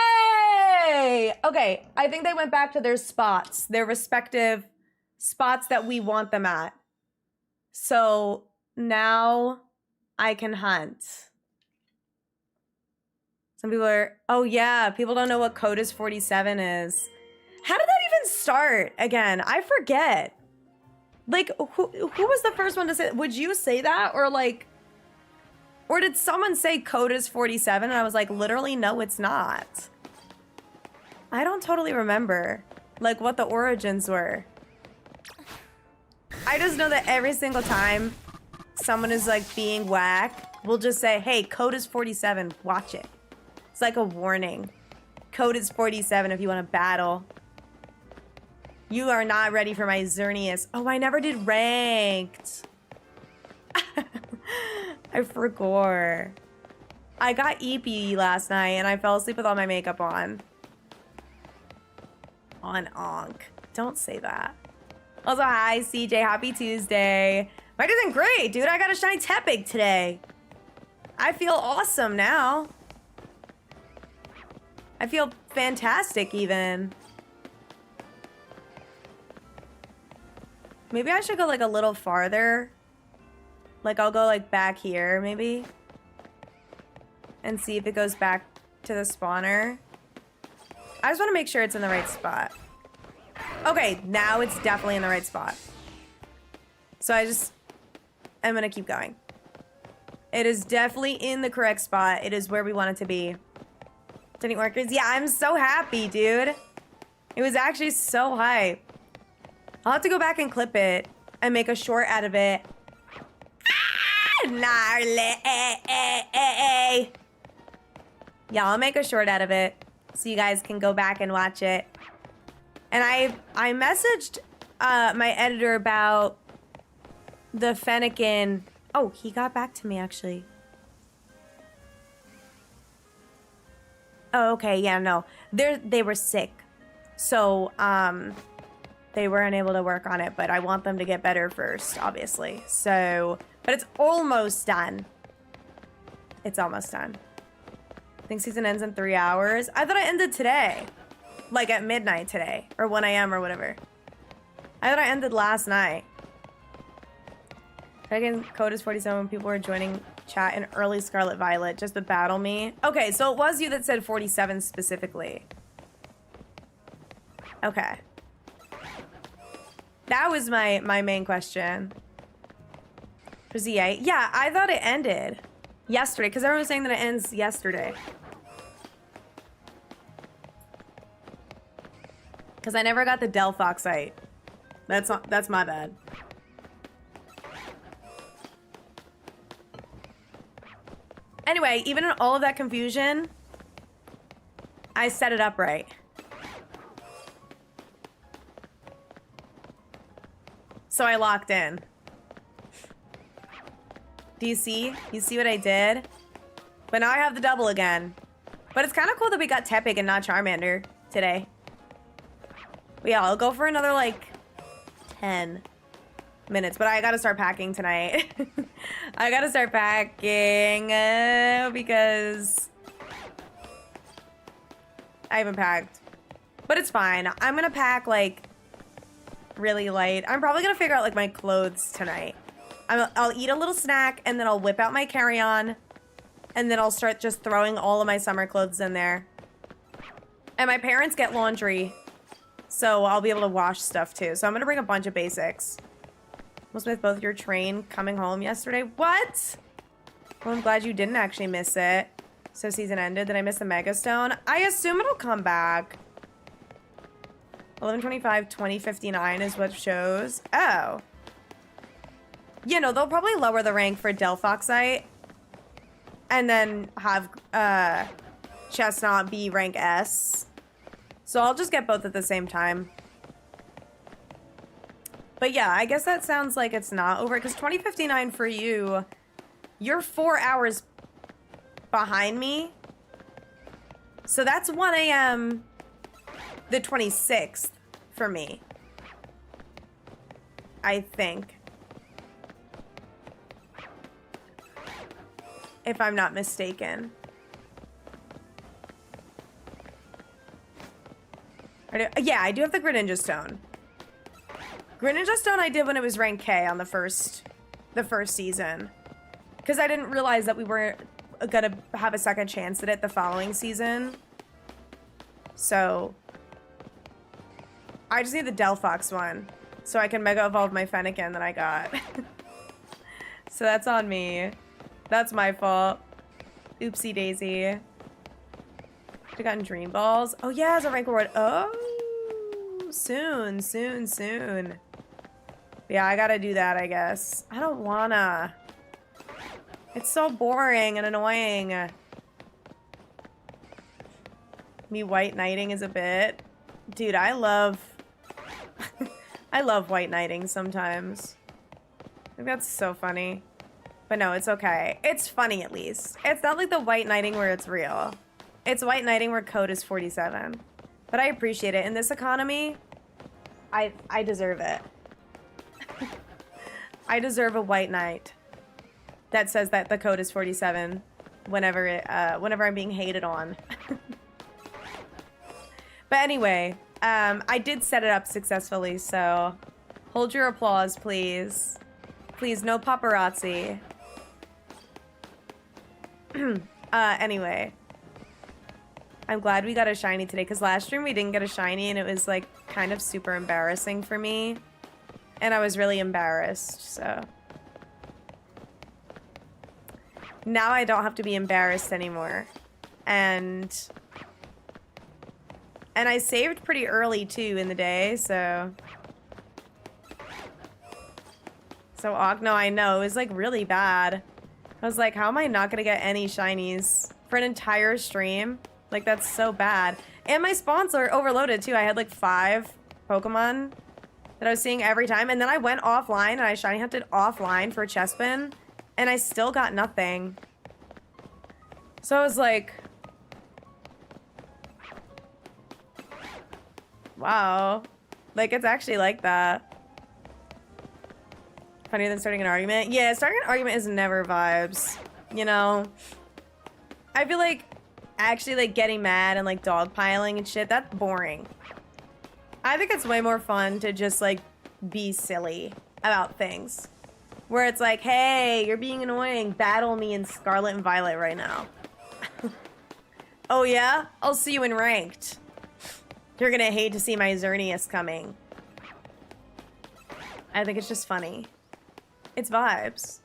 Yay! Okay, I think they went back to their spots, their respective spots that we want them at. So now I can hunt. Some people are, oh yeah, people don't know what CODIS 47 is. How did that even start again? I forget. Like, who was the first one to say, would you say that? Or like, or did someone say CODIS 47? And I was like, literally, no, it's not. I don't totally remember, like, what the origins were. I just know that every single time someone is, like, being whack, we'll just say, hey, CODIS 47, watch it. It's like a warning. CODIS 47 if you want to battle. You are not ready for my Xerneas. Oh, I never did ranked. I forgot. I got EP last night and I fell asleep with all my makeup on. On Onk. Don't say that. Also, hi, CJ. Happy Tuesday. My day's been great, dude. I got a shiny TEPIG today. I feel awesome now. I feel fantastic, even. Maybe I should go, like, a little farther. Like, I'll go, like, back here, maybe. And see if it goes back to the spawner. I just want to make sure it's in the right spot. Okay, now it's definitely in the right spot. So I'm gonna keep going. It is definitely in the correct spot. It is where we want it to be. Didn't workers? Yeah, I'm so happy, dude. It was actually so hype. I'll have to go back and clip it and make a short out of it. Gnarly. Yeah, I'll make a short out of it so you guys can go back and watch it. And I messaged my editor about the Fennekin. Oh, he got back to me actually. Oh, okay, yeah, no. They were sick. So, they weren't able to work on it, but I want them to get better first, obviously. So, but it's almost done. It's almost done. I think season ends in 3 hours. I thought it ended today. Like at midnight today. Or 1 a.m. or whatever. I thought I ended last night. Again, code is 47 when people were joining chat in early Scarlet Violet just to battle me. Okay, so it was you that said 47 specifically. Okay. That was my main question. For ZA. Yeah, I thought it ended yesterday because everyone was saying that it ends yesterday. Because I never got the Delphoxite. That's my bad. Anyway, even in all of that confusion, I set it up right. So I locked in. Do you see? You see what I did? But now I have the double again. But it's kind of cool that we got Tepig and not Charmander today. But yeah, I'll go for another, like, 10 minutes. But I gotta start packing tonight. I gotta start packing because I haven't packed. But it's fine. I'm gonna pack, like, really light. I'm probably gonna figure out, like, my clothes tonight. I'll eat a little snack, and then I'll whip out my carry-on. And then I'll start just throwing all of my summer clothes in there. And my parents get laundry. So I'll be able to wash stuff too. So I'm gonna bring a bunch of basics. Was with both your train coming home yesterday? What? Well, I'm glad you didn't actually miss it. So season ended. Did I miss the Megastone? I assume it'll come back. 11:25, 20:59 is what shows. Oh. You know, they'll probably lower the rank for Delphoxite. And then have Chestnut be rank S. So I'll just get both at the same time. But yeah, I guess that sounds like it's not over. Because 20:59 for you, you're 4 hours behind me. So that's 1 a.m. the 26th for me. I think. If I'm not mistaken. Yeah, I do have the Greninja Stone. Greninja Stone I did when it was rank K on the first season. Because I didn't realize that we weren't gonna have a second chance at it the following season. So I just need the Delphox one so I can Mega Evolve my Fennekin that I got. So that's on me. That's my fault. Oopsie daisy. I've gotten Dream Balls. Oh yeah, as a rank reward. Oh, soon. Yeah, I gotta do that, I guess. I don't wanna. It's so boring and annoying. Me white knighting is a bit. Dude, I love I love white knighting sometimes. I think that's so funny. But no, it's okay. It's funny at least. It's not like the white knighting where it's real. It's white knighting where code is 47. But I appreciate it. In this economy, I deserve it. I deserve a white knight that says that the code is 47 whenever I'm being hated on. But anyway, I did set it up successfully, so hold your applause, please. Please, no paparazzi. Anyway, I'm glad we got a shiny today, because last stream we didn't get a shiny, and it was, like, kind of super embarrassing for me. And I was really embarrassed, so. Now I don't have to be embarrassed anymore. And I saved pretty early, too, in the day, so. So, no, I know. It was, like, really bad. I was like, how am I not gonna get any shinies for an entire stream? Like, that's so bad. And my spawns are overloaded, too. I had, like, 5 Pokemon that I was seeing every time. And then I went offline, and I shiny hunted offline for Chespin, and I still got nothing. So I was like, wow. Like, it's actually like that. Funnier than starting an argument? Yeah, starting an argument is never vibes. You know? I feel like actually, like, getting mad and, like, dogpiling and shit, that's boring. I think it's way more fun to just, like, be silly about things. Where it's like, hey, you're being annoying. Battle me in Scarlet and Violet right now. Oh, yeah? I'll see you in Ranked. You're gonna hate to see my Xerneas coming. I think it's just funny. It's vibes.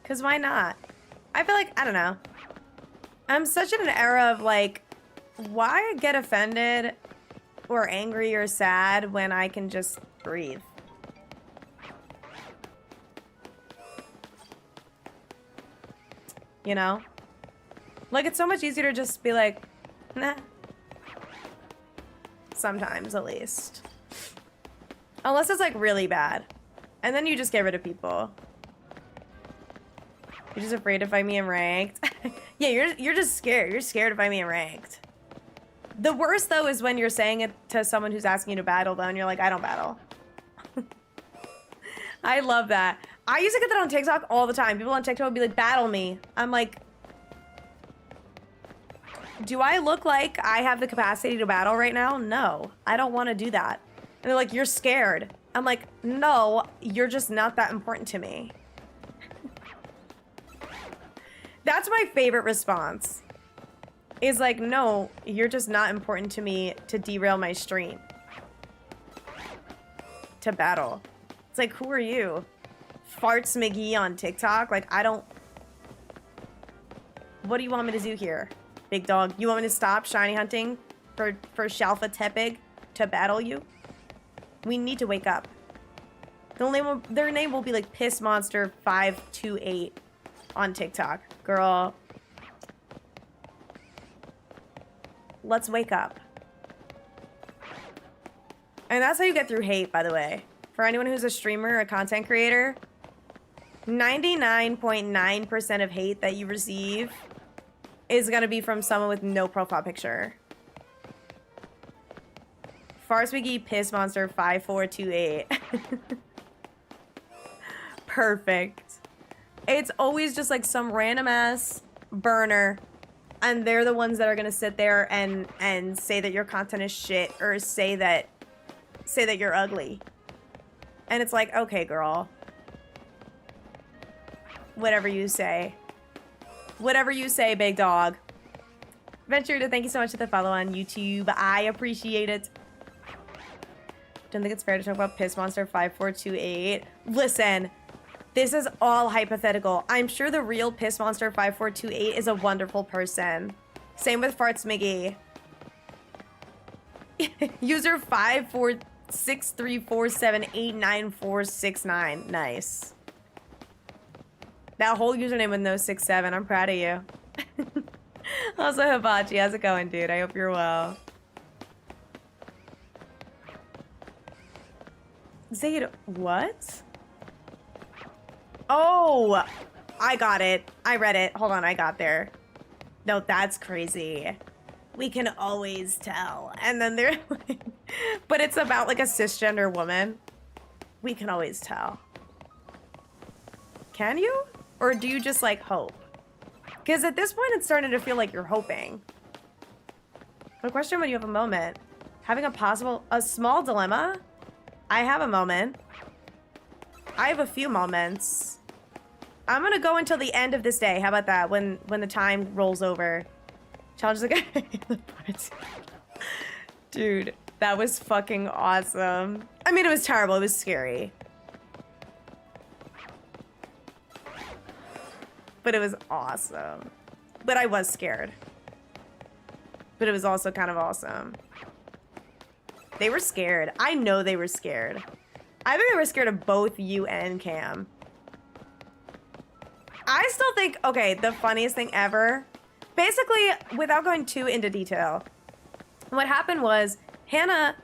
Because why not? I feel like, I don't know. I'm such in an era of, like, why get offended or angry or sad when I can just breathe? You know? Like, it's so much easier to just be like, nah. Sometimes, at least. Unless it's, like, really bad. And then you just get rid of people. You're just afraid to fight me in Ranked. Yeah, you're just scared. You're scared to fight me in Ranked. The worst, though, is when you're saying it to someone who's asking you to battle, though, and you're like, I don't battle. I love that. I used to get that on TikTok all the time. People on TikTok would be like, battle me. I'm like, do I look like I have the capacity to battle right now? No, I don't want to do that. And they're like, you're scared. I'm like, no, you're just not that important to me. That's my favorite response. Is like, no, you're just not important to me to derail my stream. To battle. It's like, who are you? Farts McGee on TikTok? Like, I don't... What do you want me to do here, big dog? You want me to stop shiny hunting for SHALPHA TEPIG to battle you? We need to wake up. Their name will be like Piss Monster 528 on TikTok. Girl. Let's wake up. And that's how you get through hate, by the way. For anyone who's a streamer, a content creator, 99.9% of hate that you receive is gonna be from someone with no profile picture. Farswiggy Piss Monster 5428. Perfect. It's always just like some random ass burner and they're the ones that are gonna sit there and say that your content is shit or say that you're ugly. And it's like, okay, girl. Whatever you say. Whatever you say, big dog. Venture to thank you so much for the follow on YouTube. I appreciate it. Don't think it's fair to talk about Piss Monster 5428. Listen, this is all hypothetical. I'm sure the real Piss Monster 5428 is a wonderful person. Same with Farts McGee. User 54634789469. Nice. That whole username with no 67. I'm proud of you. Also, Hibachi, how's it going, dude? I hope you're well. Zayd, what? Oh, I got it. I read it. Hold on, I got there. No, that's crazy. We can always tell. And then they're like, but it's about like a cisgender woman. We can always tell. Can you? Or do you just like hope? Because at this point, it's starting to feel like you're hoping. But question when you have a moment. Having a small dilemma? I have a moment. I have a few moments. I'm gonna go until the end of this day. How about that? When the time rolls over. Challenge the guy. Dude, that was fucking awesome. I mean, it was terrible. It was scary. But it was awesome. But I was scared. But it was also kind of awesome. They were scared. I know they were scared. I think they were scared of both you and Cam. I still think, okay, the funniest thing ever. Basically, without going too into detail, what happened was Hannah,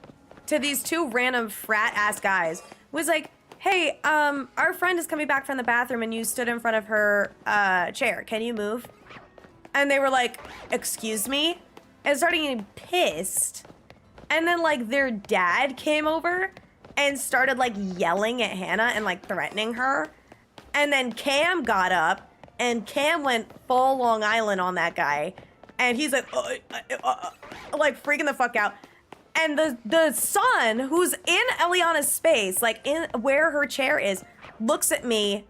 to these two random frat-ass guys, was like, hey, our friend is coming back from the bathroom and you stood in front of her chair. Can you move? And they were like, excuse me? And started getting pissed. And then, like, their dad came over and started, like, yelling at Hannah and, like, threatening her. And then Cam got up and Cam went full Long Island on that guy. And he's like, like, freaking the fuck out. And the son, who's in Eliana's space, like in where her chair is, looks at me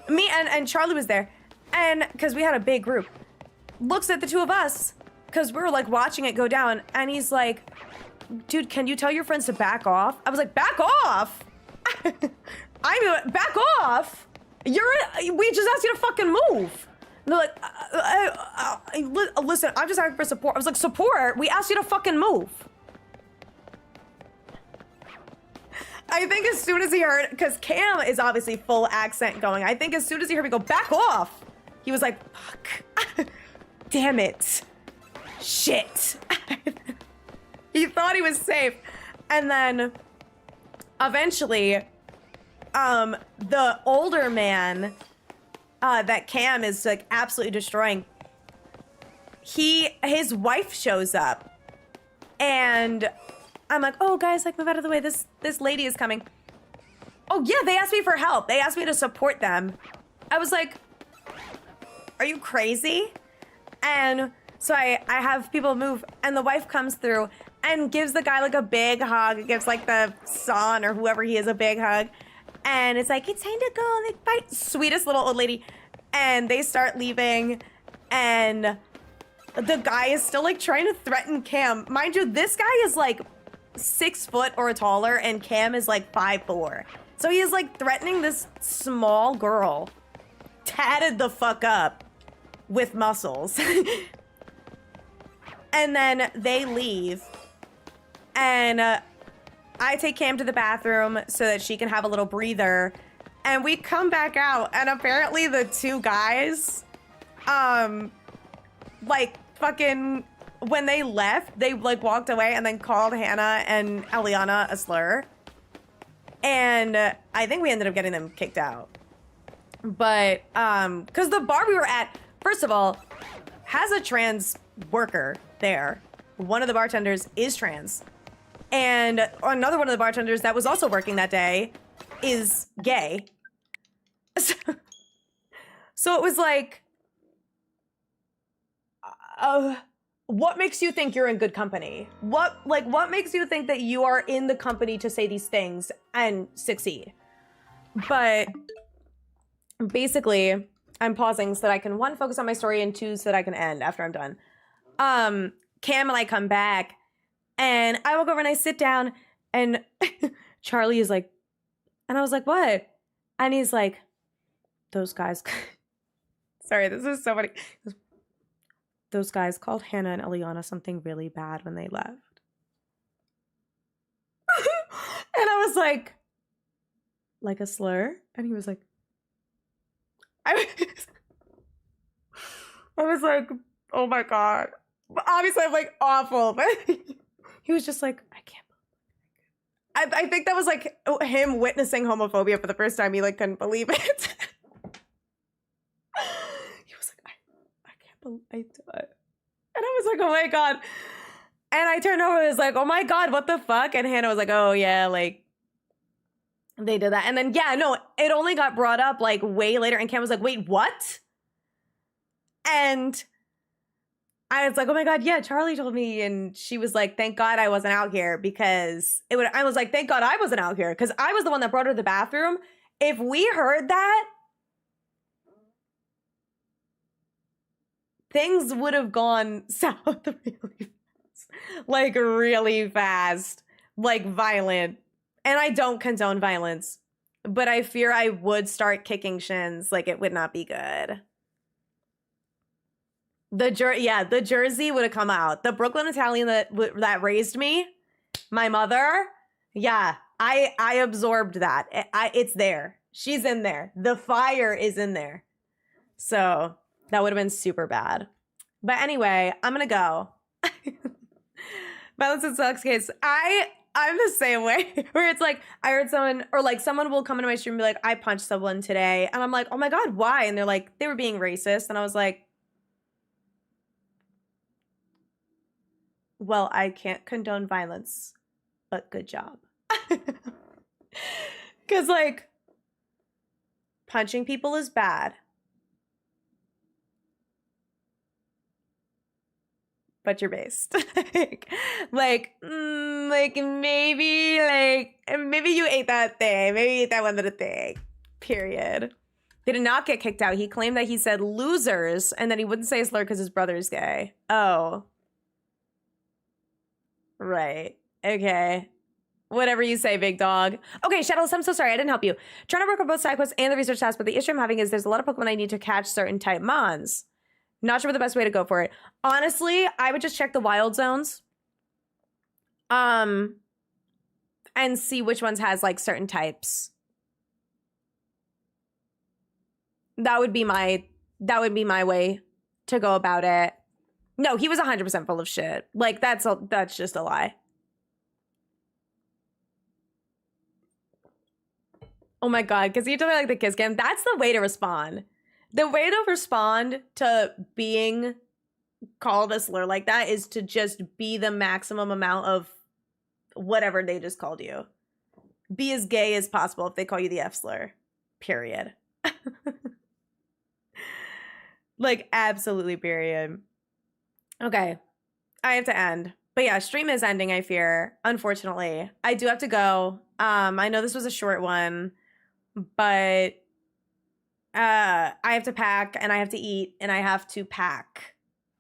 and Charlie was there, and because we had a big group, looks at the two of us, because we were like watching it go down, and he's like, dude, can you tell your friends to back off? I was like, back off? Back off? We just asked you to fucking move. And they're like, listen, I'm just asking for support. I was like, support? We asked you to fucking move. I think as soon as he heard, because Cam is obviously full accent going, I think as soon as he heard me go, back off, he was like, fuck. Damn it. Shit. He thought he was safe. And then eventually, the older man that Cam is like absolutely destroying, his wife shows up, and I'm like, oh guys, like move out of the way. This lady is coming. Oh yeah, they asked me for help. They asked me to support them. I was like, are you crazy? And so I have people move, and the wife comes through and gives the guy like a big hug. Gives like the son or whoever he is a big hug. And it's like, it's time to go. Like, bye. Sweetest little old lady. And they start leaving, and the guy is still like trying to threaten Cam. Mind you, this guy is like 6 foot or taller, and Cam is like 5'4". So he is like threatening this small girl, tatted the fuck up with muscles. And then they leave, and I take Cam to the bathroom so that she can have a little breather. And we come back out, and apparently the two guys, like fucking, when they left, they like walked away and then called Hannah and Eliana a slur. And I think we ended up getting them kicked out. But, cause the bar we were at, first of all, has a trans worker there. One of the bartenders is trans. And another one of the bartenders that was also working that day is gay. So it was like, what makes you think you're in good company? What makes you think that you are in the company to say these things and succeed? But basically, I'm pausing so that I can, 1, focus on my story, and 2, so that I can end after I'm done. Cam and I come back, and I walk over and I sit down, and Charlie is like, and I was like, what? And he's like, those guys, sorry, this is so funny. Those guys called Hannah and Eliana something really bad when they left. And I was like a slur? And he was like, I was like, oh my God. Obviously, I'm like awful, but he was just like, I can't believe it. I think that was like him witnessing homophobia for the first time. He like couldn't believe it. He was like, I can't believe it. And I was like, oh my God. And I turned over and was like, oh my God, what the fuck? And Hannah was like, oh yeah, like they did that. And then, yeah, no, it only got brought up like way later. And Cam was like, wait, what? And I was like, oh my God, yeah, Charlie told me. And she was like, thank God I wasn't out here, because I was like, thank God I wasn't out here, because I was the one that brought her to the bathroom. If we heard that, things would have gone south really fast. Like really fast. Like violent. And I don't condone violence, but I fear I would start kicking shins. Like it would not be good. The jersey would have come out. The Brooklyn Italian that raised me, my mother, yeah, I absorbed that. It's there. She's in there. The fire is in there. So that would have been super bad. But anyway, I'm gonna go. Violence and sucks case. I'm the same way, where it's like, I heard someone, or like someone will come into my stream and be like, I punched someone today. And I'm like, oh my God, why? And they're like, they were being racist. And I was like, well, I can't condone violence, but good job. Because like, punching people is bad. But you're based. like maybe you ate that thing. Maybe you ate that one little thing. Period. They did not get kicked out. He claimed that he said losers and that he wouldn't say a slur because his brother's gay. Oh. Right. Okay. Whatever you say, big dog. Okay, Shadows, I'm so sorry. I didn't help you. Trying to work on both side quests and the research tasks, but the issue I'm having is there's a lot of Pokemon I need to catch certain type Mons. Not sure what the best way to go for it. Honestly, I would just check the wild zones. And see which ones has like certain types. That would be my way to go about it. No, he was 100% full of shit. Like that's just a lie. Oh my God, because you told me like the kiss cam. That's the way to respond. The way to respond to being called a slur like that is to just be the maximum amount of whatever they just called you. Be as gay as possible if they call you the F slur. Period. Like, absolutely, period. Okay. I have to end. But yeah, stream is ending, I fear. Unfortunately. I do have to go. I know this was a short one, but I have to pack and I have to eat and I have to pack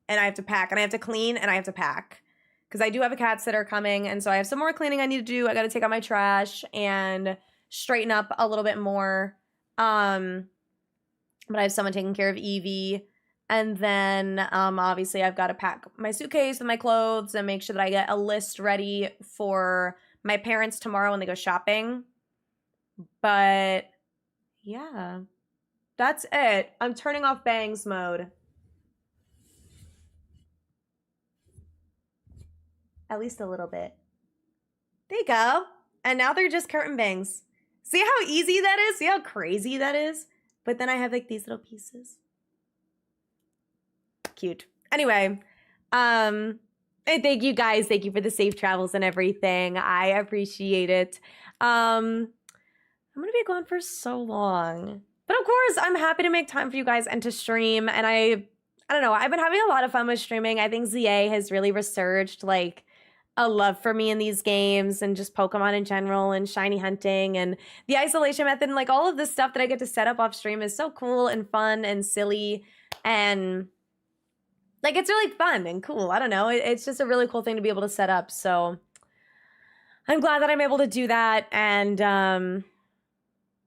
and I have to pack and I have to clean and I have to pack because I do have a cat sitter coming. And so I have some more cleaning I need to do. I got to take out my trash and straighten up a little bit more. But I have someone taking care of Evie. And then obviously I've got to pack my suitcase with my clothes and make sure that I get a list ready for my parents tomorrow when they go shopping. But yeah. That's it. I'm turning off bangs mode. At least a little bit. There you go. And now they're just curtain bangs. See how easy that is? See how crazy that is? But then I have like these little pieces. Cute. Anyway, and thank you guys. Thank you for the safe travels and everything. I appreciate it. I'm going to be gone for so long. But of course, I'm happy to make time for you guys and to stream. And I don't know. I've been having a lot of fun with streaming. I think ZA has really resurged like a love for me in these games and just Pokemon in general and shiny hunting and the isolation method and like all of this stuff that I get to set up off stream is so cool and fun and silly and like it's really fun and cool. I don't know. It's just a really cool thing to be able to set up. So I'm glad that I'm able to do that and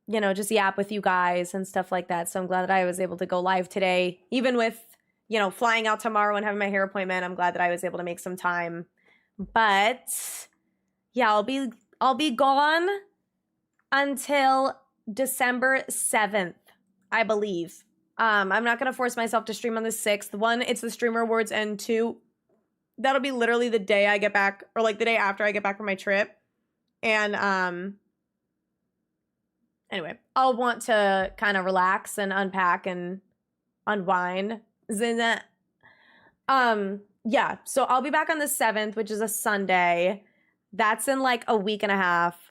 you know, just yap with you guys and stuff like that. So I'm glad that I was able to go live today, even with, you know, flying out tomorrow and having my hair appointment. I'm glad that I was able to make some time. But yeah, I'll be gone until December 7th, I believe. I'm not gonna force myself to stream on the 6th. 1, it's the streamer awards, and 2, that'll be literally the day I get back, or like the day after I get back from my trip. And anyway, I'll want to kind of relax and unpack and unwind. Yeah, so I'll be back on the 7th, which is a Sunday. That's in like a week and a half.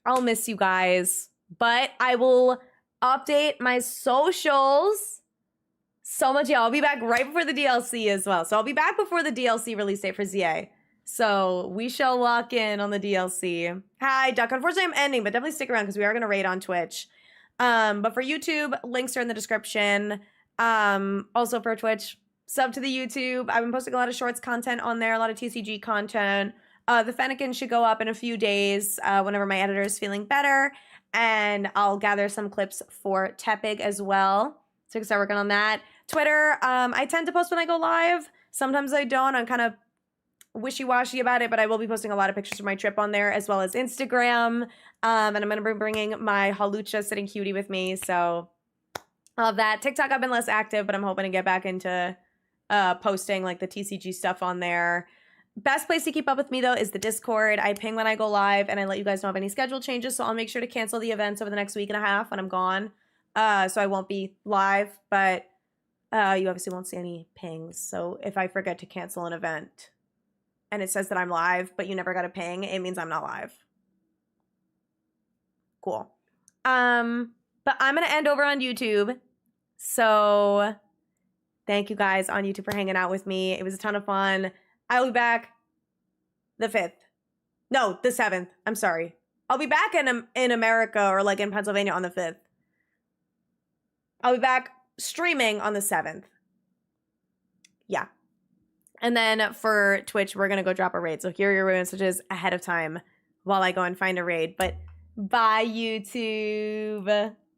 I'll miss you guys, but I will update my socials so much. Yeah, I'll be back right before the DLC as well. So I'll be back before the DLC release date for ZA. So we shall lock in on the DLC. Hi, Duck. Unfortunately, I'm ending, but definitely stick around because we are going to raid on Twitch. But for YouTube, links are in the description. Also for Twitch, sub to the YouTube. I've been posting a lot of shorts content on there, a lot of TCG content. The Fennekin should go up in a few days whenever my editor is feeling better. And I'll gather some clips for TEPIG as well. So I can start working on that. Twitter, I tend to post when I go live. Sometimes I don't. I'm kind of wishy-washy about it, but I will be posting a lot of pictures from my trip on there, as well as Instagram. And I'm going to be bringing my Halucha sitting cutie with me. So all of that. TikTok, I've been less active, but I'm hoping to get back into posting like the TCG stuff on there. Best place to keep up with me though is the Discord. I ping when I go live and I let you guys know of any schedule changes, so I'll make sure to cancel the events over the next week and a half when I'm gone. So I won't be live, but you obviously won't see any pings. So if I forget to cancel an event and it says that I'm live but you never got a ping, it means I'm not live. Cool. But I'm gonna end over on YouTube. So thank you guys on YouTube for hanging out with me. It was a ton of fun. I'll be back the 5th. No, the 7th. I'm sorry. I'll be back in America or like in Pennsylvania on the 5th. I'll be back streaming on the 7th. Yeah. And then for Twitch, we're going to go drop a raid. So here are your raid messages ahead of time while I go and find a raid. But bye, YouTube.